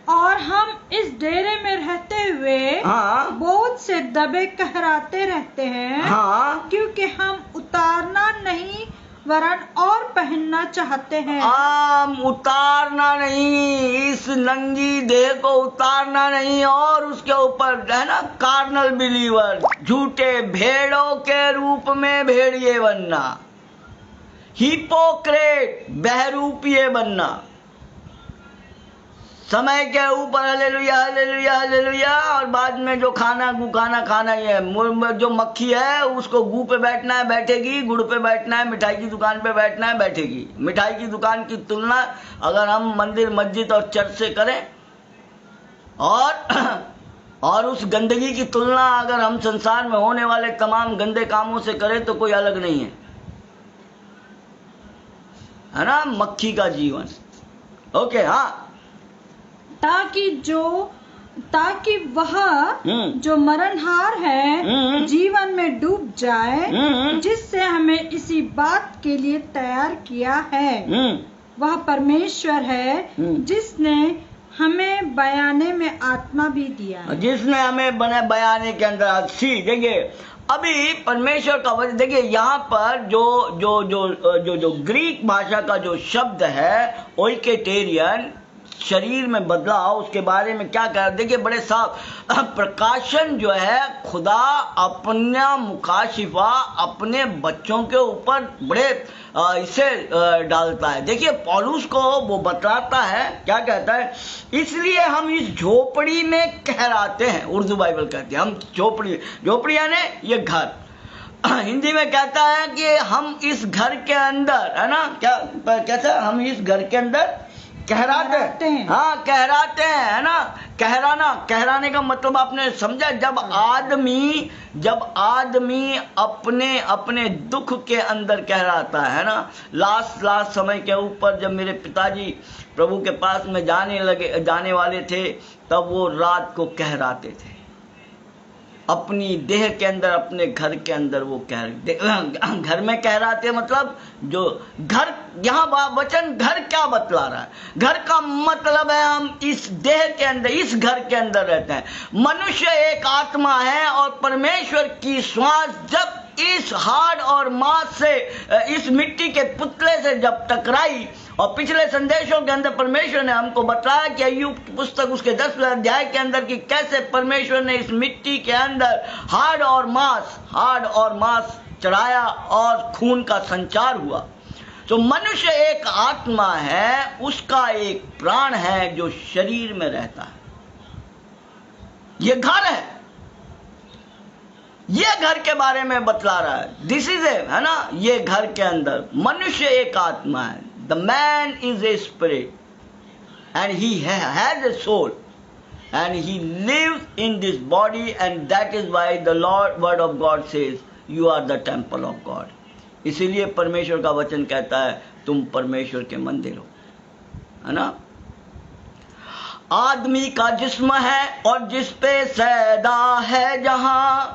और हम इस डेरे में रहते हुए हाँ, बहुत से दबे कहराते रहते हैं, हाँ, क्योंकि हम उतारना नहीं वरन और पहनना चाहते हैं। उतारना नहीं, इस नंगी देह को उतारना नहीं, और उसके ऊपर, है ना, कार्नल बिलीवर, झूठे भेड़ों के रूप में भेड़िए बनना, हिपोक्रेट, बहरूपिये बनना, समय के ऊपर हालेलुया हालेलुया हालेलुया, और बाद में जो खाना ही है। जो मक्खी है उसको गू पे बैठना है, बैठेगी, गुड़ पे बैठना है, मिठाई की दुकान पे बैठना है, बैठेगी। मिठाई की दुकान की तुलना अगर हम मंदिर, मस्जिद और चर्च से करें, और उस गंदगी की तुलना अगर हम संसार में होने वाले तमाम गंदे कामों से करें तो कोई अलग नहीं है ना, मक्खी का जीवन। ओके, हाँ, ताकि वह जो मरणहार है जीवन में डूब जाए, जिससे हमें इसी बात के लिए तैयार किया है। वह परमेश्वर है जिसने हमें बयाने में आत्मा भी दिया है। जिसने हमें बयाने के अंदर देखिए, अभी परमेश्वर का वचन देखिए, यहाँ पर जो ग्रीक भाषा का जो शब्द है ओइकेटेरियन, शरीर में बदलाव, उसके बारे में क्या कह रहा है देखिए बड़े साफ। प्रकाशन जो है खुदा अपना मुखाशिफा अपने बच्चों के ऊपर बड़े इसे डालता है। देखिए पौलुस को वो बतलाता है, क्या कहता है, इसलिए हम इस झोपड़ी में कहराते हैं। उर्दू बाइबल कहती है हम झोपड़ी यानी ये घर। हिंदी में कहता है कि हम इस घर के अंदर, है ना, क्या कहता है, हम इस घर के अंदर कहराते हैं। हाँ, कहराते हैं, है ना। कहराने का मतलब आपने समझा। जब आदमी अपने दुख के अंदर कहराता है ना। लास्ट समय के ऊपर जब मेरे पिताजी प्रभु के पास में जाने वाले थे, तब वो रात को कहराते थे अपनी देह के अंदर, अपने घर के अंदर। वो घर में कहराते मतलब जो घर, यहाँ वचन घर क्या बतला रहा है? घर का मतलब है हम इस देह के अंदर, इस घर के अंदर रहते हैं। मनुष्य एक आत्मा है और परमेश्वर की श्वास जब इस हाड़ और मांस से, इस मिट्टी के पुतले से जब टकराई, और पिछले संदेशों के अंदर परमेश्वर ने हमको बताया कि अय्यूब की पुस्तक उसके 10वें अध्याय के अंदर कि कैसे परमेश्वर ने इस मिट्टी के अंदर हाड़ और मांस चढ़ाया और खून का संचार हुआ। तो मनुष्य एक आत्मा है, उसका एक प्राण है जो शरीर में रहता है। ये घर है, ये घर के बारे में बतला रहा है। दिस इज है ना, ये घर के अंदर मनुष्य एक आत्मा है। The man is a spirit and he has a soul and he lives in this body, and that is why the word of God says you are the temple of God. इसीलिए परमेश्वर का वचन कहता है तुम परमेश्वर के मंदिर हो, है ना। आदमी का जिस्म है और जिस पे सैदा है जहां,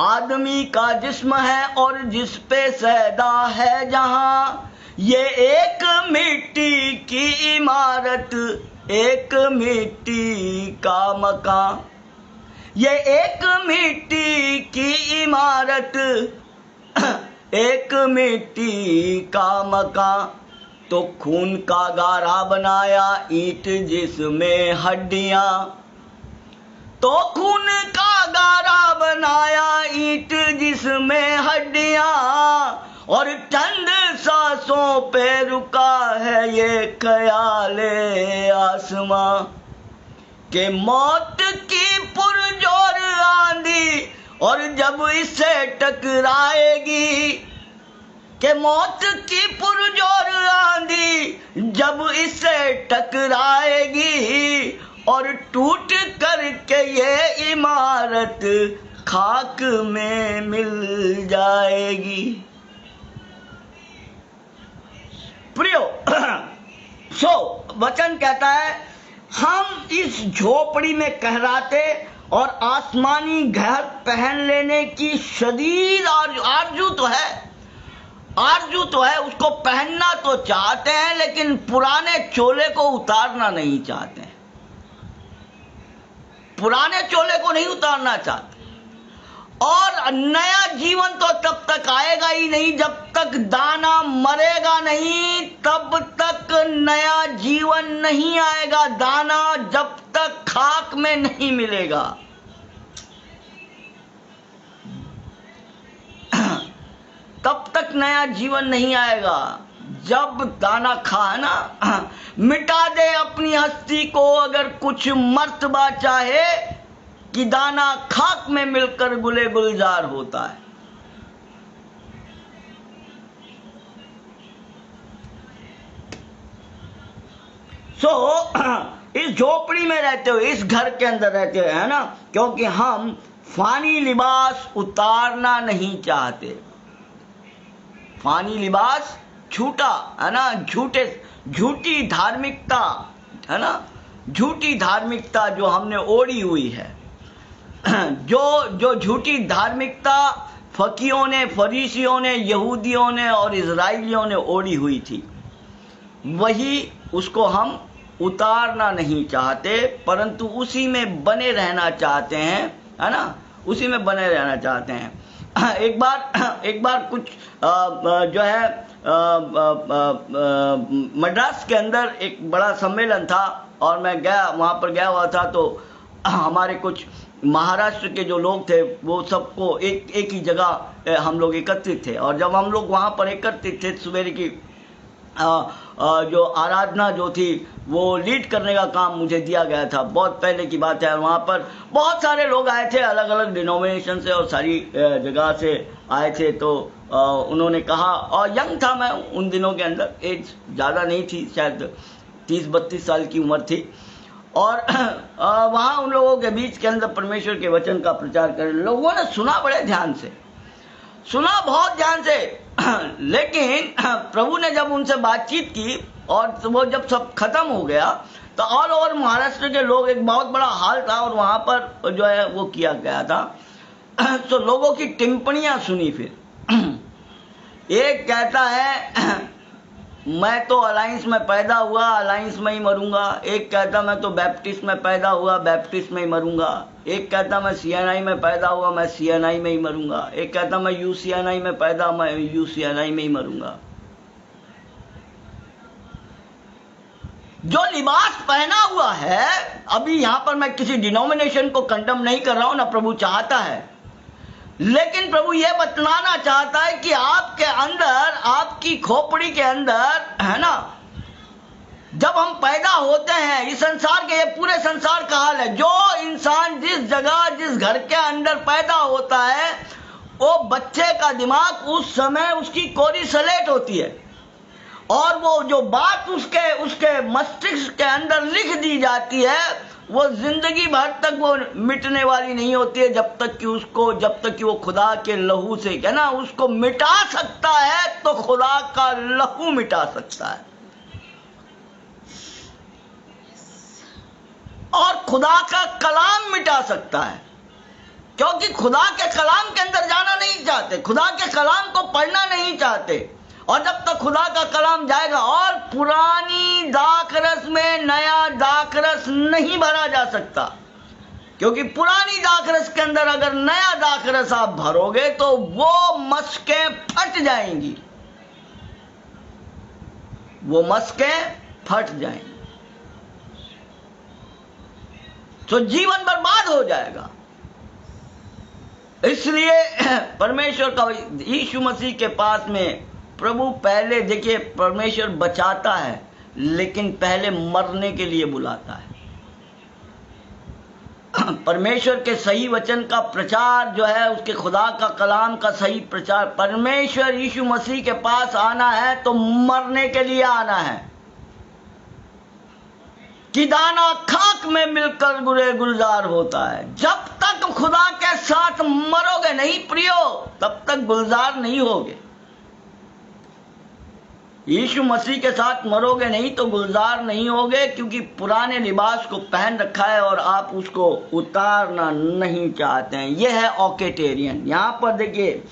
आदमी का जिस्म है और जिस पे सैदा है जहां, ये एक मिट्टी की इमारत, एक मिट्टी का मकान, ये एक मिट्टी की इमारत, एक मिट्टी का मकान। तो खून का गारा बनाया ईंट जिसमें हड्डियां, तो खून का गारा बनाया ईंट जिसमें हड्डियां, और चंद सांसों पे रुका है ये ख्याले आसमां के मौत की पुरजोर आंधी, और जब इससे टकराएगी, के मौत की पुरजोर आंधी जब इससे टकराएगी, और टूट करके ये इमारत खाक में मिल जाएगी। प्रियो, वचन कहता है हम इस झोपड़ी में कहराते और आसमानी घर पहन लेने की शदीद आरजू तो है, उसको पहनना तो चाहते हैं, लेकिन पुराने चोले को उतारना नहीं चाहते हैं। पुराने चोले को नहीं उतारना चाहते। और नया जीवन तो तब तक आएगा ही नहीं, जब तक दाना मरेगा नहीं तब तक नया जीवन नहीं आएगा। दाना जब तक खाक में नहीं मिलेगा, तब तक नया जीवन नहीं आएगा। जब दाना खा ना, मिटा दे अपनी हस्ती को अगर कुछ मर्तबा चाहे, कि दाना खाक में मिलकर गुले गुलजार होता है। इस झोपड़ी में रहते हुए, इस घर के अंदर रहते हुए, है ना, क्योंकि हम फानी लिबास उतारना नहीं चाहते। फानी लिबास झूठा, है ना, झूठी धार्मिकता, है ना, झूठी धार्मिकता जो हमने ओढ़ी हुई है, जो झूठी धार्मिकता फकीयों ने, फरीसियों ने, यहूदियों ने और इजराइलियों ने ओढ़ी हुई थी, वही उसको हम उतारना नहीं चाहते, परंतु उसी में बने रहना चाहते हैं, है ना, उसी में बने रहना चाहते हैं। एक बार कुछ जो है मद्रास के अंदर एक बड़ा सम्मेलन था और मैं गया, वहाँ पर गया हुआ था, तो हमारे कुछ महाराष्ट्र के जो लोग थे वो सबको एक ही जगह हम लोग एकत्रित थे, और जब हम लोग वहाँ पर एकत्रित थे, सवेरे की जो आराधना जो थी वो लीड करने का काम मुझे दिया गया था, बहुत पहले की बात है। वहाँ पर बहुत सारे लोग आए थे, अलग अलग डिनोमिनेशन से और सारी जगह से आए थे, तो उन्होंने कहा, और यंग था मैं उन दिनों के अंदर, एज ज़्यादा नहीं थी, शायद 30-32 साल की उम्र थी, और वहाँ उन लोगों के बीच के अंदर परमेश्वर के वचन का प्रचार कर, लोगों ने सुना, बड़े ध्यान से सुना, बहुत ध्यान से, लेकिन प्रभु ने जब उनसे बातचीत की और वो जब सब खत्म हो गया तो ऑल ओवर महाराष्ट्र के लोग, एक बहुत बड़ा हाल था और वहाँ पर जो है वो किया गया था, तो लोगों की टिप्पणियां सुनी। फिर एक कहता है मैं तो अलायंस में पैदा हुआ, अलायंस में ही मरूंगा, एक कहता मैं तो बैप्टिस्ट में पैदा हुआ, बैप्टिस्ट में ही मरूंगा, एक कहता मैं सीएनआई में पैदा हुआ, मैं सीएनआई में ही मरूंगा, एक कहता मैं यूसीएनआई में पैदा, मैं यूसीएनआई में ही मरूंगा। जो लिबास पहना हुआ है, अभी यहां पर मैं किसी डिनोमिनेशन को कंडेम नहीं कर रहा हूं, ना प्रभु चाहता है, लेकिन प्रभु यह बतलाना चाहता है कि आपके अंदर, आपकी खोपड़ी के अंदर, है ना, जब हम पैदा होते हैं, इस संसार के, ये पूरे संसार का हाल है, जो इंसान जिस जगह, जिस घर के अंदर पैदा होता है, वो बच्चे का दिमाग उस समय उसकी कोरी सलेट होती है, और वो जो बात उसके मस्तिष्क के अंदर लिख दी जाती है, वो जिंदगी भर तक वो मिटने वाली नहीं होती है, जब तक कि वो खुदा के लहू से, है ना, उसको मिटा सकता है तो खुदा का लहू मिटा सकता है, और खुदा का कलाम मिटा सकता है, क्योंकि खुदा के कलाम के अंदर जाना नहीं चाहते, खुदा के कलाम को पढ़ना नहीं चाहते, और जब तक खुदा का कलाम जाएगा, और पुरानी दाखरस में नया दाखरस नहीं भरा जा सकता, क्योंकि पुरानी दाखरस के अंदर अगर नया दाखरस आप भरोगे तो वो मस्कें फट जाएंगी, वो मस्कें फट जाएंगी, तो जीवन बर्बाद हो जाएगा। इसलिए परमेश्वर का, यीशु मसीह के पास में प्रभु पहले, देखिए, परमेश्वर बचाता है लेकिन पहले मरने के लिए बुलाता है। परमेश्वर के सही वचन का प्रचार जो है, उसके खुदा का कलाम का सही प्रचार, परमेश्वर यीशु मसीह के पास आना है तो मरने के लिए आना है, कि दाना खाक में मिलकर गुलजार होता है। जब तक खुदा के साथ मरोगे नहीं प्रियो, तब तक गुलजार नहीं होगे। यीशु मसीह के साथ मरोगे नहीं तो गुलजार नहीं होगे, क्योंकि पुराने लिबास को पहन रखा है और आप उसको उतारना नहीं चाहते हैं। यह है ऑकेटेरियन। यहाँ पर देखिए,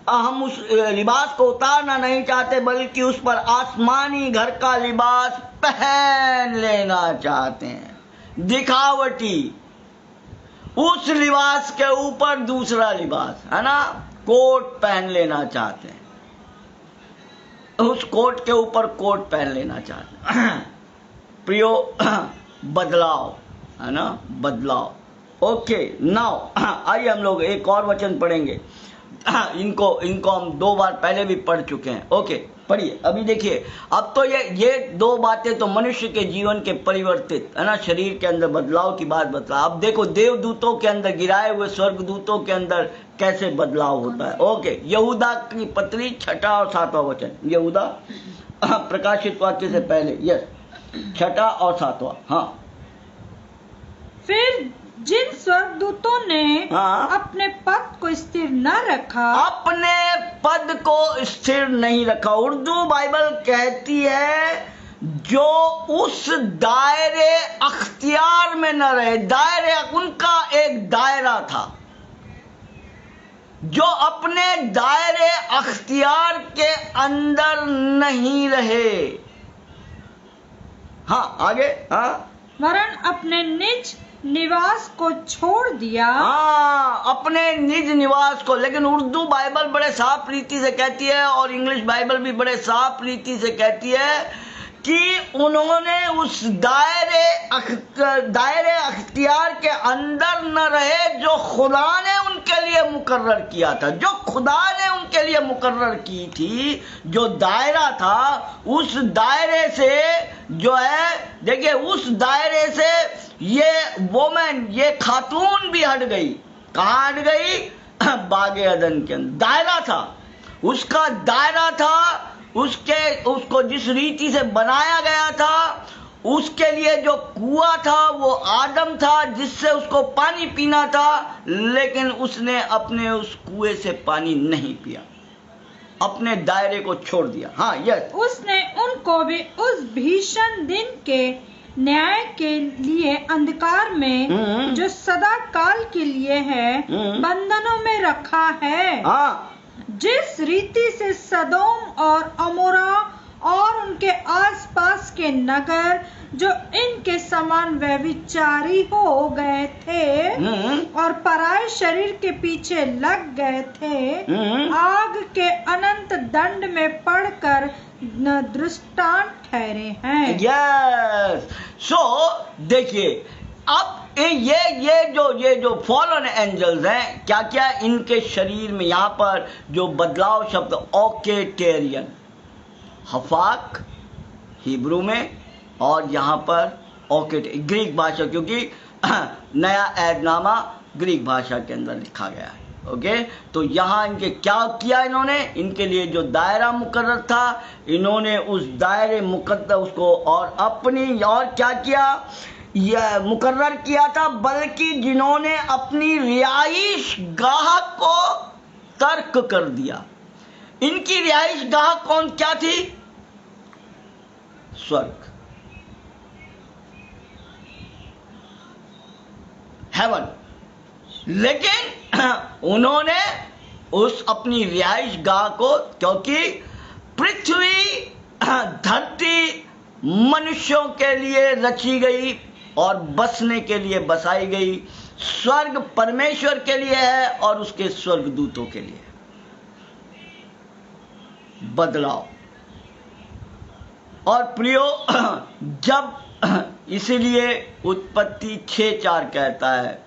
हम उस लिबास को उतारना नहीं चाहते, बल्कि उस पर आसमानी घर का लिबास पहन लेना चाहते हैं, दिखावटी। उस लिबास के ऊपर दूसरा लिबास, है ना, कोट पहन लेना चाहते हैं, उस कोट के ऊपर कोट पहन लेना चाहते हैं। प्रियो, बदलाव, है ना, बदलाव। ओके, नाउ आइए हम लोग एक और वचन पढ़ेंगे। इनको हम 2 बार पहले भी पढ़ चुके हैं। ओके, पढ़िए। अभी देखिए, अब तो ये 2 बातें तो मनुष्य के जीवन के परिवर्तित, है ना, शरीर के अंदर बदलाव की बात बता। अब देखो, देवदूतों के अंदर, गिराए हुए स्वर्गदूतों के अंदर कैसे बदलाव होता है। ओके, यहूदा की पत्री 6 और 7वां वचन। यहूदा प्रकाशित वाक्य से पहले, यस, 6 और 7वां। हाँ, फिर जिन स्वर्गदूतों ने अपने पद को स्थिर न रखा, अपने पद को स्थिर नहीं रखा। उर्दू बाइबल कहती है जो उस दायरे अख्तियार में न रहे, दायरे उनका एक दायरा था, जो अपने दायरे अख्तियार के अंदर नहीं रहे। हाँ आगे, हाँ, वरन अपने निज निवास को छोड़ दिया। हाँ, अपने निज निवास को। लेकिन उर्दू बाइबल बड़े साफ रीति से कहती है और इंग्लिश बाइबल भी बड़े साफ रीति से कहती है कि उन्होंने उस दायरे अख्तियार के अंदर न रहे जो खुदा ने उनके लिए मुकर्रर किया था। जो खुदा ने उनके लिए मुकर्रर की थी, जो दायरा था, उस दायरे से जो है, देखिए, उस दायरे से ये वोमेन, ये खातून भी हट गई। कहाँ हट गई? बागे अदन के अंदर दायरा था, उसका दायरा था, उसको जिस रीति से बनाया गया था, उसके लिए जो कुआं था वो आदम था जिससे उसको पानी पीना था, लेकिन उसने अपने उस कुएं से पानी नहीं पिया, अपने दायरे को छोड़ दिया। हाँ, यस, उसने उनको भी उस भीषण दिन के न्याय के लिए अंधकार में जो सदा काल के लिए है बंधनों में रखा है। हाँ, जिस रीति से सदोम और अमोरा और उनके आसपास के नगर जो इनके समान व्यभिचारी हो गए थे और पराये शरीर के पीछे लग गए थे, आग के अनंत दंड में पड़कर दृष्टांत ठहरे हैं। यस, सो देखिए, अब ये जो फॉलन एंजल्स हैं, क्या क्या इनके शरीर में, यहाँ पर जो बदलाव शब्द ओकेटेरियन, हफाक हिब्रू में, और यहाँ पर ओकेट ग्रीक भाषा, क्योंकि नया ऐदनामा ग्रीक भाषा के अंदर लिखा गया है। ओके, तो यहाँ इनके क्या किया, इन्होंने इनके लिए जो दायरा मुकर्रर था, इन्होंने उस दायरे मुकद्दर उसको और अपनी और क्या किया, यह मुकर्रर किया था, बल्कि जिन्होंने अपनी रिहाइश गाह को तर्क कर दिया। इनकी रिहाइश गाह कौन क्या थी? स्वर्ग, हेवन। लेकिन उन्होंने उस अपनी रिहाइश गाह को, क्योंकि पृथ्वी, धरती मनुष्यों के लिए रची गई और बसने के लिए बसाई गई, स्वर्ग परमेश्वर के लिए है और उसके स्वर्गदूतों के लिए। बदलाव। और प्रियो, जब इसीलिए उत्पत्ति 6:4 कहता है,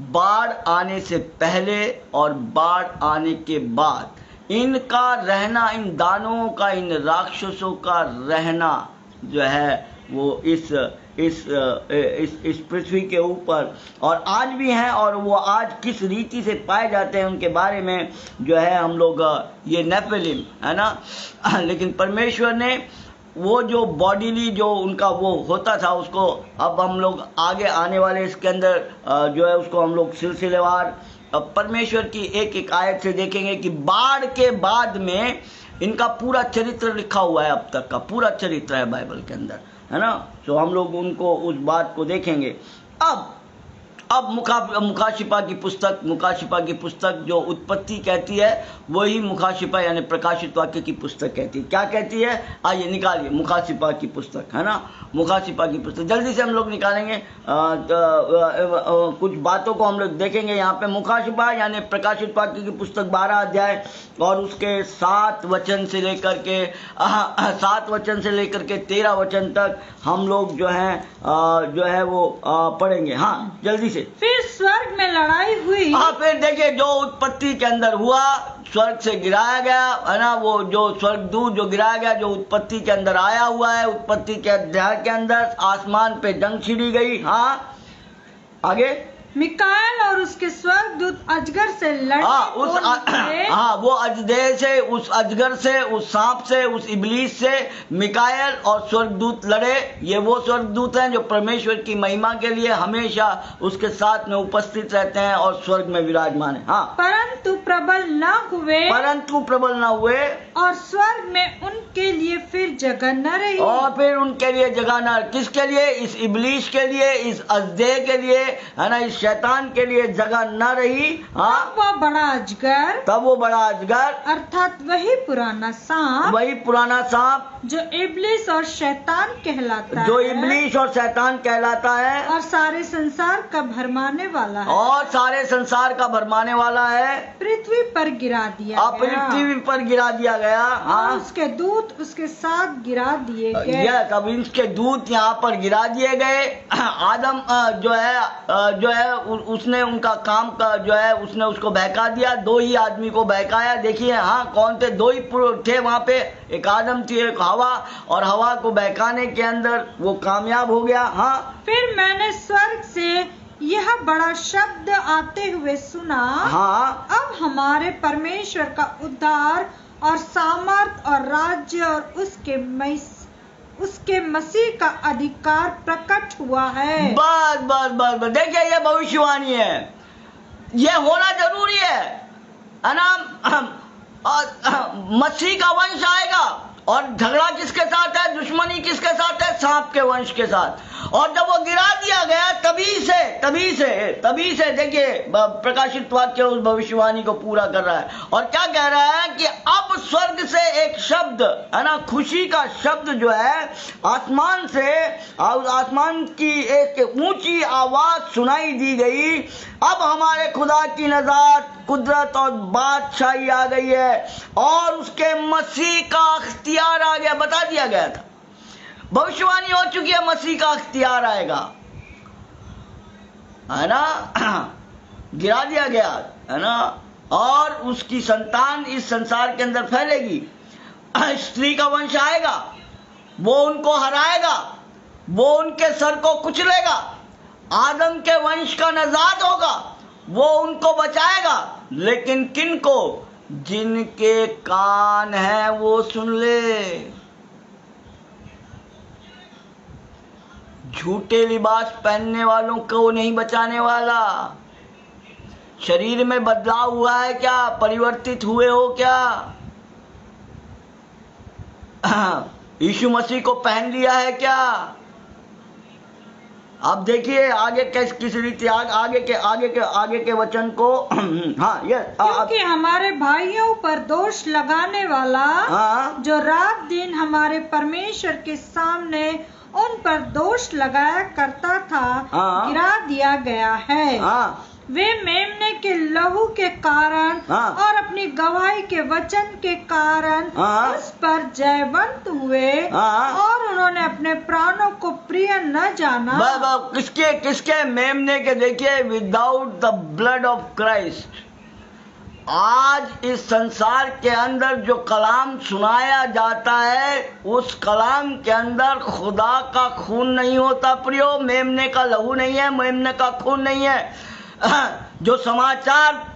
बाढ़ आने से पहले और बाढ़ आने के बाद इनका रहना, इन दानवों का, इन राक्षसों का रहना जो है वो इस पृथ्वी के ऊपर और आज भी हैं, और वो आज किस रीति से पाए जाते हैं उनके बारे में जो है हम लोग, ये नेफिलिम है ना। लेकिन परमेश्वर ने वो जो बॉडीली जो उनका वो होता था, उसको अब हम लोग आगे आने वाले इसके अंदर जो है उसको हम लोग सिलसिलेवार परमेश्वर की एक एक आयत से देखेंगे कि बाढ़ के बाद में इनका पूरा चरित्र लिखा हुआ है, अब तक का पूरा चरित्र है बाइबल के अंदर, है ना। तो हम लोग उनको उस बात को देखेंगे। अब मुकाशिफा की पुस्तक जो उत्पत्ति कहती है वही मुकाशिफा यानी प्रकाशित वाक्य की पुस्तक कहती है। क्या कहती है? आइए निकालिए मुकाशिफा की पुस्तक, है ना। मुकाशिफा की पुस्तक जल्दी से हम लोग निकालेंगे, कुछ बातों को हम लोग देखेंगे यहाँ पे। मुकाशिफा यानी प्रकाशित वाक्य की पुस्तक 12 अध्याय और उसके 7 वचन से लेकर के 13 वचन तक हम लोग जो है वो पढ़ेंगे। हाँ जल्दी से। फिर स्वर्ग में लड़ाई हुई। हाँ, फिर देखिए जो उत्पत्ति के अंदर हुआ, स्वर्ग से गिराया गया, है ना। वो जो स्वर्गदूत जो गिराया गया, जो उत्पत्ति के अंदर आया हुआ है, उत्पत्ति के अध्याय के अंदर आसमान पे जंग छिड़ी गई। हाँ आगे। मिकाएल और उसके स्वर्गदूत अजगर से लड़ने को निकले। वो अजदेह से, उस अजगर से, उस सांप से, उस इब्लीस से मिकाएल और स्वर्गदूत लड़े। ये वो स्वर्गदूत हैं जो परमेश्वर की महिमा के लिए हमेशा उसके साथ में उपस्थित रहते हैं और स्वर्ग में विराजमान है। हाँ, परंतु प्रबल न हुए, और स्वर्ग में उनके लिए फिर जगह न रही। और फिर उनके लिए जगह न, किसके लिए? इस इब्लीस के लिए, इस अजदेह के लिए, है ना, इस शैतान के लिए जगह न रही। हाँ, तब वो बड़ा अजगर अर्थात वही पुराना सांप जो इब्लीस और शैतान कहलाता है और सारे संसार का भरमाने वाला है, पृथ्वी पर गिरा दिया गया। हाँ, उसके दूत उसके साथ गिरा दिए गए। अब इसके दूत यहाँ पर गिरा दिए गए। आदम जो है उसने उनका काम का जो है उसने उसको बहका दिया। 2 ही आदमी को बहकाया। देखिए, हाँ, कौन थे? 2 ही थे वहां पे, एक आदम थी, एक हवा, और हवा को बहकाने के अंदर वो कामयाब हो गया। हाँ, फिर मैंने स्वर्ग से यह बड़ा शब्द आते हुए सुना। हाँ, अब हमारे परमेश्वर का उद्धार और सामर्थ और राज्य और उसके मसीह का अधिकार प्रकट हुआ है। बस देखिए, ये भविष्यवाणी है, ये होना जरूरी है ना। मसीह का वंश आएगा और झगड़ा किसके साथ है? दुश्मनी किसके साथ है? सांप के वंश के साथ। और जब वो गिरा दिया गया, तभी से देखिए, प्रकाशित वाक्य उस भविष्यवाणी को पूरा कर रहा है। और क्या कह रहा है कि अब स्वर्ग से एक शब्द, है ना, खुशी का शब्द जो है आसमान की एक ऊंची आवाज सुनाई दी गई। अब हमारे खुदा की नजात, कुदरत और बादशाही आ गई है और उसके मसीह का अख्तियार आ गया। बता दिया गया था, भविष्यवाणी हो चुकी है, मसीह का अख्तियार आएगा, है ना। गिरा दिया गया, है ना, और उसकी संतान इस संसार के अंदर फैलेगी। स्त्री का वंश आएगा, वो उनको हराएगा, वो उनके सर को कुचलेगा। आदम के वंश का नजात होगा, वो उनको बचाएगा। लेकिन किन को? जिनके कान हैं वो सुन ले। झूठे लिबास पहनने वालों को नहीं बचाने वाला। शरीर में बदलाव हुआ है क्या? परिवर्तित हुए हो क्या? यीशु मसीह को पहन लिया है क्या? अब देखिए आगे किस रीति आगे के वचन को। हाँ, क्योंकि हमारे भाइयों पर दोष लगाने वाला, हाँ, जो रात दिन हमारे परमेश्वर के सामने उन पर दोष लगाया करता था, हाँ, गिरा दिया गया है। हाँ, वे मेमने के लहू के कारण, हाँ, और अपनी गवाही के वचन के कारण, हाँ, उस पर जयवंत हुए, हाँ, और उन्होंने अपने प्राणों को प्रिय न जाना। किसके मेमने के? देखिए, without the blood of Christ. आज इस संसार के अंदर जो कलाम सुनाया जाता है, उस कलाम के अंदर खुदा का खून नहीं होता प्रियो। मेमने का लहू नहीं है, मेमने का खून नहीं है। जो समाचार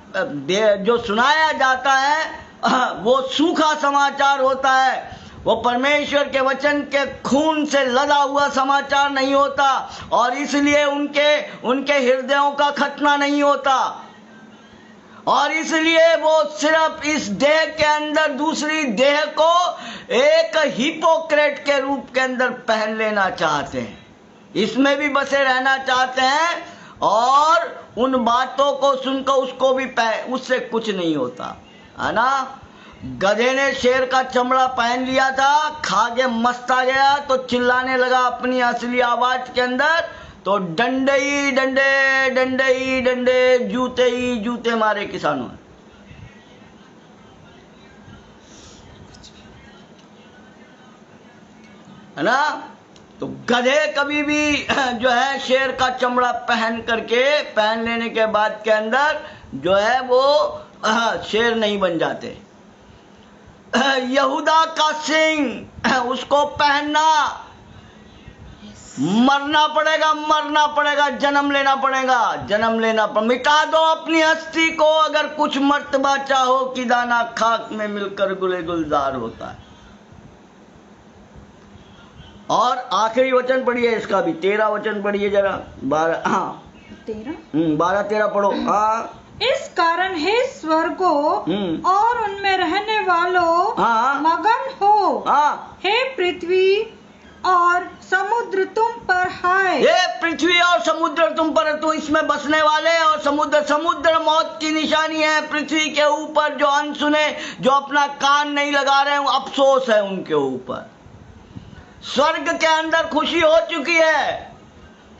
जो सुनाया जाता है वो सूखा समाचार होता है। वो परमेश्वर के वचन के खून से लदा हुआ समाचार नहीं होता, और इसलिए उनके हृदयों का खतना नहीं होता। और इसलिए वो सिर्फ इस देह के अंदर दूसरी देह को एक हिपोक्रेट के रूप के अंदर पहन लेना चाहते हैं, इसमें भी बसे रहना चाहते हैं, और उन बातों को सुनकर उसको भी उससे कुछ नहीं होता, है ना। गधे ने शेर का चमड़ा पहन लिया था, खा के मस्त आ गया, तो चिल्लाने लगा अपनी असली आवाज के अंदर, तो डंडे ही डंडे, जूते ही जूते मारे किसानों ने। है ना। तो गधे कभी भी जो है शेर का चमड़ा पहन लेने के बाद के अंदर जो है वो शेर नहीं बन जाते। यहूदा का सिंह उसको पहनना, मरना पड़ेगा, मरना पड़ेगा, जन्म लेना पड़ेगा, जन्म लेना मिटा दो अपनी हस्ती को, अगर कुछ मर्तबा चाहो कि दाना खाक में मिलकर गुले गुलजार होता है। और आखिरी वचन पढ़िए इसका भी, 13 वचन पढ़िए जरा, 12, हाँ 12-13 पढ़ो। हाँ, इस कारण हे स्वर्गो और उनमें रहने वालों हाँ, मगन हो, हाँ, हे पृथ्वी और समुद्र तुम पर हाय। ये पृथ्वी और समुद्र तुम पर, तुम इसमें बसने वाले, और समुद्र, समुद्र मौत की निशानी है। पृथ्वी के ऊपर जो अनसुने, जो अपना कान नहीं लगा रहे हैं, अफसोस है उनके ऊपर। स्वर्ग के अंदर खुशी हो चुकी है,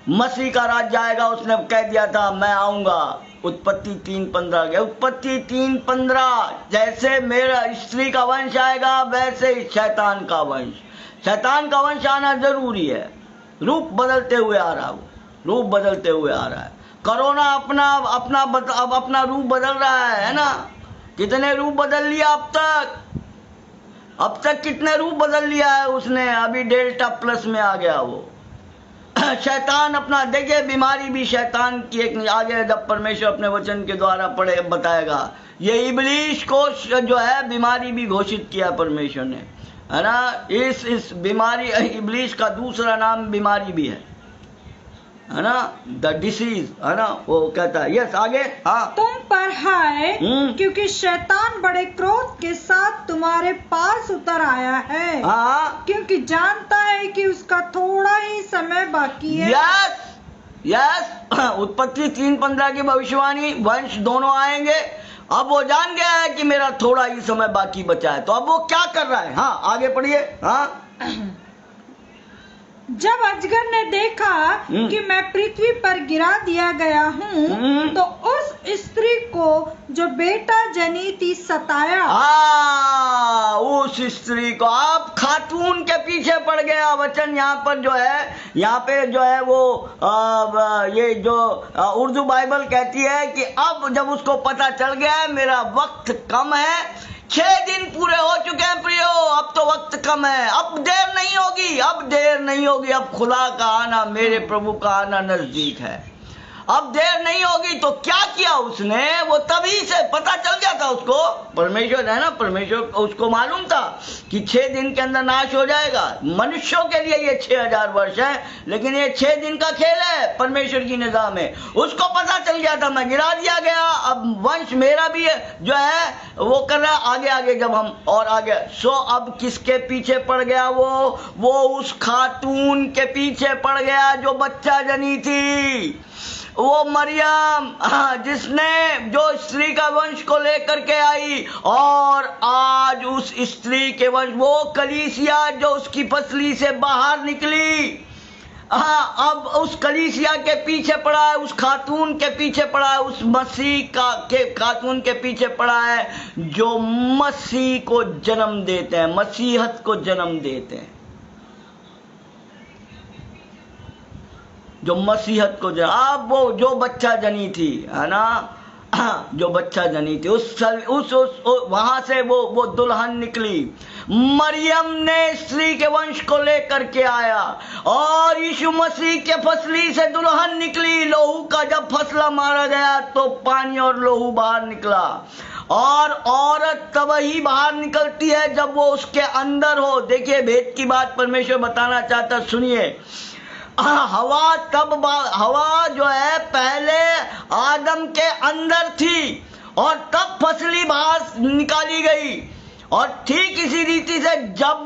मसीह का राज्य आएगा। उसने कह दिया था मैं आऊंगा, उत्पत्ति 3:15 के, उत्पत्ति 3:15, जैसे मेरा स्त्री का वंश आएगा वैसे ही शैतान का वंश, शैतान का वंश आना जरूरी है। रूप बदलते हुए आ रहा है, वो रूप बदलते हुए आ रहा है। कोरोना अब अपना रूप बदल रहा है ना। कितने रूप बदल लिया अब तक कितने रूप बदल लिया है उसने। अभी डेल्टा प्लस में आ गया वो। शैतान अपना, देखिए बीमारी भी शैतान की एक, आगे जब परमेश्वर अपने वचन के द्वारा पढ़े बताएगा, ये इब्लीस को जो है बीमारी भी घोषित किया परमेश्वर ने, है ना। इस बीमारी, इब्लीस का दूसरा नाम बीमारी भी है ना, द डिसीज, है ना। वो कहता है, यस आगे, हाँ, तुम पर हाय क्योंकि शैतान बड़े क्रोध के साथ तुम्हारे पास उतर आया है, हाँ, क्योंकि जानता है कि उसका थोड़ा ही समय बाकी है। यस उत्पत्ति 3:15 की भविष्यवाणी, वंश दोनों आएंगे। अब वो जान गया है कि मेरा थोड़ा ही समय बाकी बचा है, तो अब वो क्या कर रहा है। हाँ आगे पढ़िए। हाँ, जब अजगर ने देखा कि मैं पृथ्वी पर गिरा दिया गया हूँ, तो उस स्त्री को जो बेटा जनी थी सताया। उस स्त्री को, आप खातून के पीछे पड़ गया। वचन यहाँ पर जो है, यहाँ पे जो है वो ये जो उर्दू बाइबल कहती है कि अब जब उसको पता चल गया है मेरा वक्त कम है, 6 दिन पूरे हो चुके हैं प्रियो, अब तो वक्त कम है, अब देर नहीं होगी, अब देर नहीं होगी, अब खुदा का आना, मेरे प्रभु का आना नजदीक है, अब देर नहीं होगी। तो क्या किया उसने, वो तभी से पता चल गया था उसको, परमेश्वर है ना, परमेश्वर उसको मालूम था कि 6 दिन के अंदर नाश हो जाएगा। मनुष्यों के लिए ये 6000 वर्ष है, लेकिन ये 6 दिन का खेल है परमेश्वर की निगाह में। उसको पता चल गया था मैं गिरा दिया गया, अब वंश मेरा भी है, जो है वो कर रहा आगे आगे। जब हम और आगे, सो अब किसके पीछे पड़ गया वो उस खातून के पीछे पड़ गया जो बच्चा जनी थी, वो मरियम, जिसने, जो स्त्री का वंश को लेकर के आई। और आज उस स्त्री के वंश, वो कलीसिया जो उसकी फसली से बाहर निकली, अब उस कलीसिया के पीछे पड़ा है, उस खातून के पीछे पड़ा है, उस मसीह के खातून के पीछे पड़ा है जो मसीह को जन्म देते हैं, मसीहत को जन्म देते हैं, जो मसीहत को अब वो जो बच्चा जनी थी, है ना, जो बच्चा जनी थी, उस वहां से वो दुल्हन निकली। मरियम ने स्त्री के वंश को लेकर के आया, और यीशु मसीह के फसली से दुल्हन निकली। लोहू का जब फसला मारा गया तो पानी और लोहू बाहर निकला, और औरत तब ही बाहर निकलती है जब वो उसके अंदर हो। देखिए भेद की बात परमेश्वर बताना चाहता, सुनिए। हवा जो है पहले आदम के अंदर थी, और तब फसली बाहर निकाली गई। और ठीक इसी रीति से जब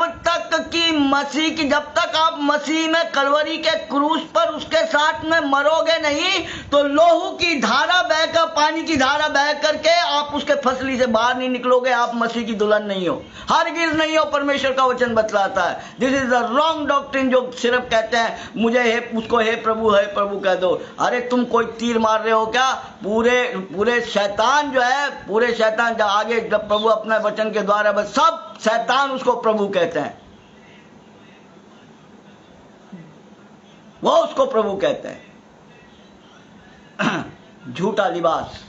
तक आप मसीह में कलवरी के क्रूस पर उसके साथ में मरोगे नहीं, तो लोहू की धारा बहकर, पानी की धारा बह करके आप उसके फसली से बाहर नहीं निकलोगे, आप मसीह की दुल्हन नहीं हो, हरगिज नहीं हो। परमेश्वर का वचन बतलाता है, this is the wrong doctrine. जो सिर्फ कहते हैं मुझे उसको हे प्रभु कह दो। अरे तुम कोई तीर मार रहे हो क्या? पूरे शैतान जो है, पूरे शैतान जब आगे जब प्रभु अपने वचन के द्वारा, बस सब शैतान उसको प्रभु कहते हैं, वो उसको प्रभु कहते हैं, झूठा लिबास।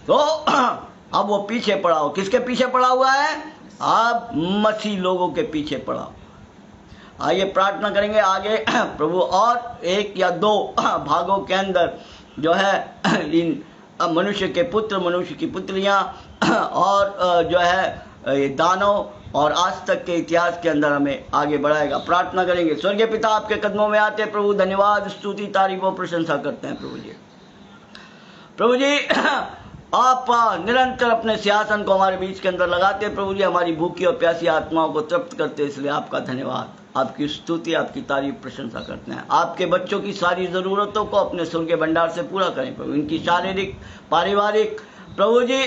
तो अब वो पीछे पड़ा हो, किसके पीछे पड़ा हुआ है? अब मसीह लोगों के पीछे पड़ा हो। आइए प्रार्थना करेंगे आगे प्रभु, और 1 या 2 भागों के अंदर जो है इन मनुष्य के पुत्र, मनुष्य की पुत्रियां और जो है ये दानव और आज तक के इतिहास के अंदर हमें आगे बढ़ाएगा। प्रार्थना करेंगे। स्वर्गीय पिता, आपके कदमों में आते प्रभु, धन्यवाद, स्तुति, तारीफ और प्रशंसा करते हैं प्रभु जी। प्रभु जी आप निरंतर अपने सिंहासन को हमारे बीच के अंदर लगाते प्रभु जी, हमारी भूखी और प्यासी आत्माओं को तृप्त करते, इसलिए आपका धन्यवाद, आपकी स्तुति, आपकी तारीफ प्रशंसा करते हैं। आपके बच्चों की सारी ज़रूरतों को अपने स्वर्गीय भंडार से पूरा करें प्रभु, इनकी शारीरिक, पारिवारिक प्रभु जी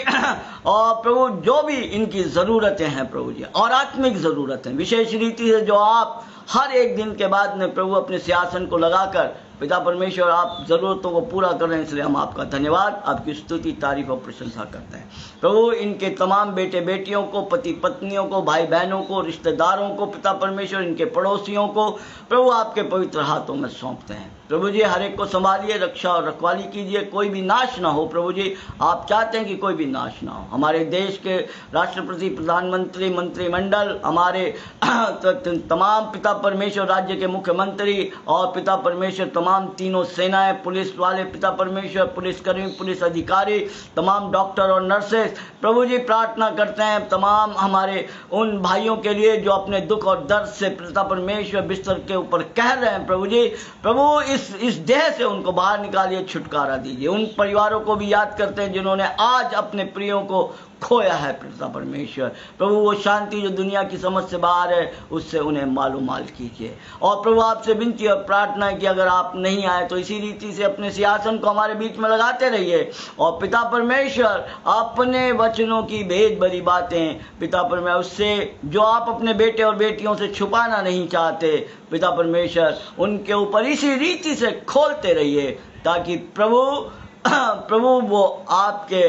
और प्रभु जो भी इनकी ज़रूरतें हैं प्रभु जी, और आत्मिक ज़रूरतें विशेष रीति से जो आप हर एक दिन के बाद में प्रभु अपने सिंहासन को लगाकर पिता परमेश्वर आप ज़रूरतों को पूरा कर रहे हैं, इसलिए हम आपका धन्यवाद, आपकी स्तुति, तारीफ और प्रशंसा करते हैं प्रभु। इनके तमाम बेटे बेटियों को, पति पत्नियों को, भाई बहनों को, रिश्तेदारों को पिता परमेश्वर, इनके पड़ोसियों को प्रभु आपके पवित्र हाथों में सौंपते हैं प्रभु जी। हर एक को संभालिए, रक्षा और रखवाली कीजिए, कोई भी नाश ना हो प्रभु जी। आप चाहते हैं कि कोई भी नाश ना हो। हमारे देश के राष्ट्रपति, प्रधानमंत्री, मंत्रिमंडल, हमारे तमाम पिता परमेश्वर राज्य के मुख्यमंत्री और पिता परमेश्वर तमाम तीनों सेनाएं, पुलिस वाले पिता परमेश्वर, पुलिसकर्मी, पुलिस अधिकारी, तमाम डॉक्टर और नर्सेस प्रभु जी, प्रार्थना करते हैं तमाम हमारे उन भाइयों के लिए जो अपने दुख और दर्द से पिता परमेश्वर बिस्तर के ऊपर कह रहे हैं प्रभु जी। प्रभु इस देह से उनको बाहर निकालिए, छुटकारा दीजिए। उन परिवारों को भी याद करते हैं जिन्होंने आज अपने प्रियों को खोया है पिता परमेश्वर। प्रभु वो शांति जो दुनिया की समझ से बाहर है, उससे उन्हें मालूमाल कीजिए। और प्रभु आपसे विनती और प्रार्थना है कि अगर आप नहीं आए तो इसी रीति से अपने सिंहासन को हमारे बीच में लगाते रहिए। और पिता परमेश्वर अपने वचनों की भेद भरी बातें पिता परमेश्वर, उससे जो आप अपने बेटे और बेटियों से छुपाना नहीं चाहते पिता परमेश्वर, उनके ऊपर इसी रीति से खोलते रहिए, ताकि प्रभु वो आपके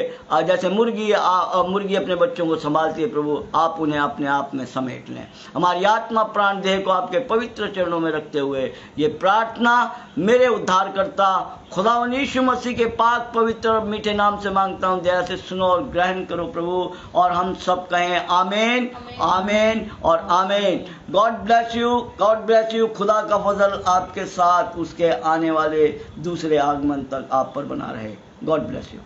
जैसे मुर्गी अपने बच्चों को संभालती है प्रभु, आप उन्हें अपने आप में समेट लें। हमारी आत्मा प्राण देह को आपके पवित्र चरणों में रखते हुए ये प्रार्थना मेरे उद्धारकर्ता खुदावंद यीशु मसीह के पाक पवित्र और मीठे नाम से मांगता हूँ। दया से सुनो और ग्रहण करो प्रभु, और हम सब कहें आमीन, आमीन और आमीन। God bless you, God bless you. खुदा का फजल आपके साथ उसके आने वाले दूसरे आगमन तक आप पर बना रहे। God bless you.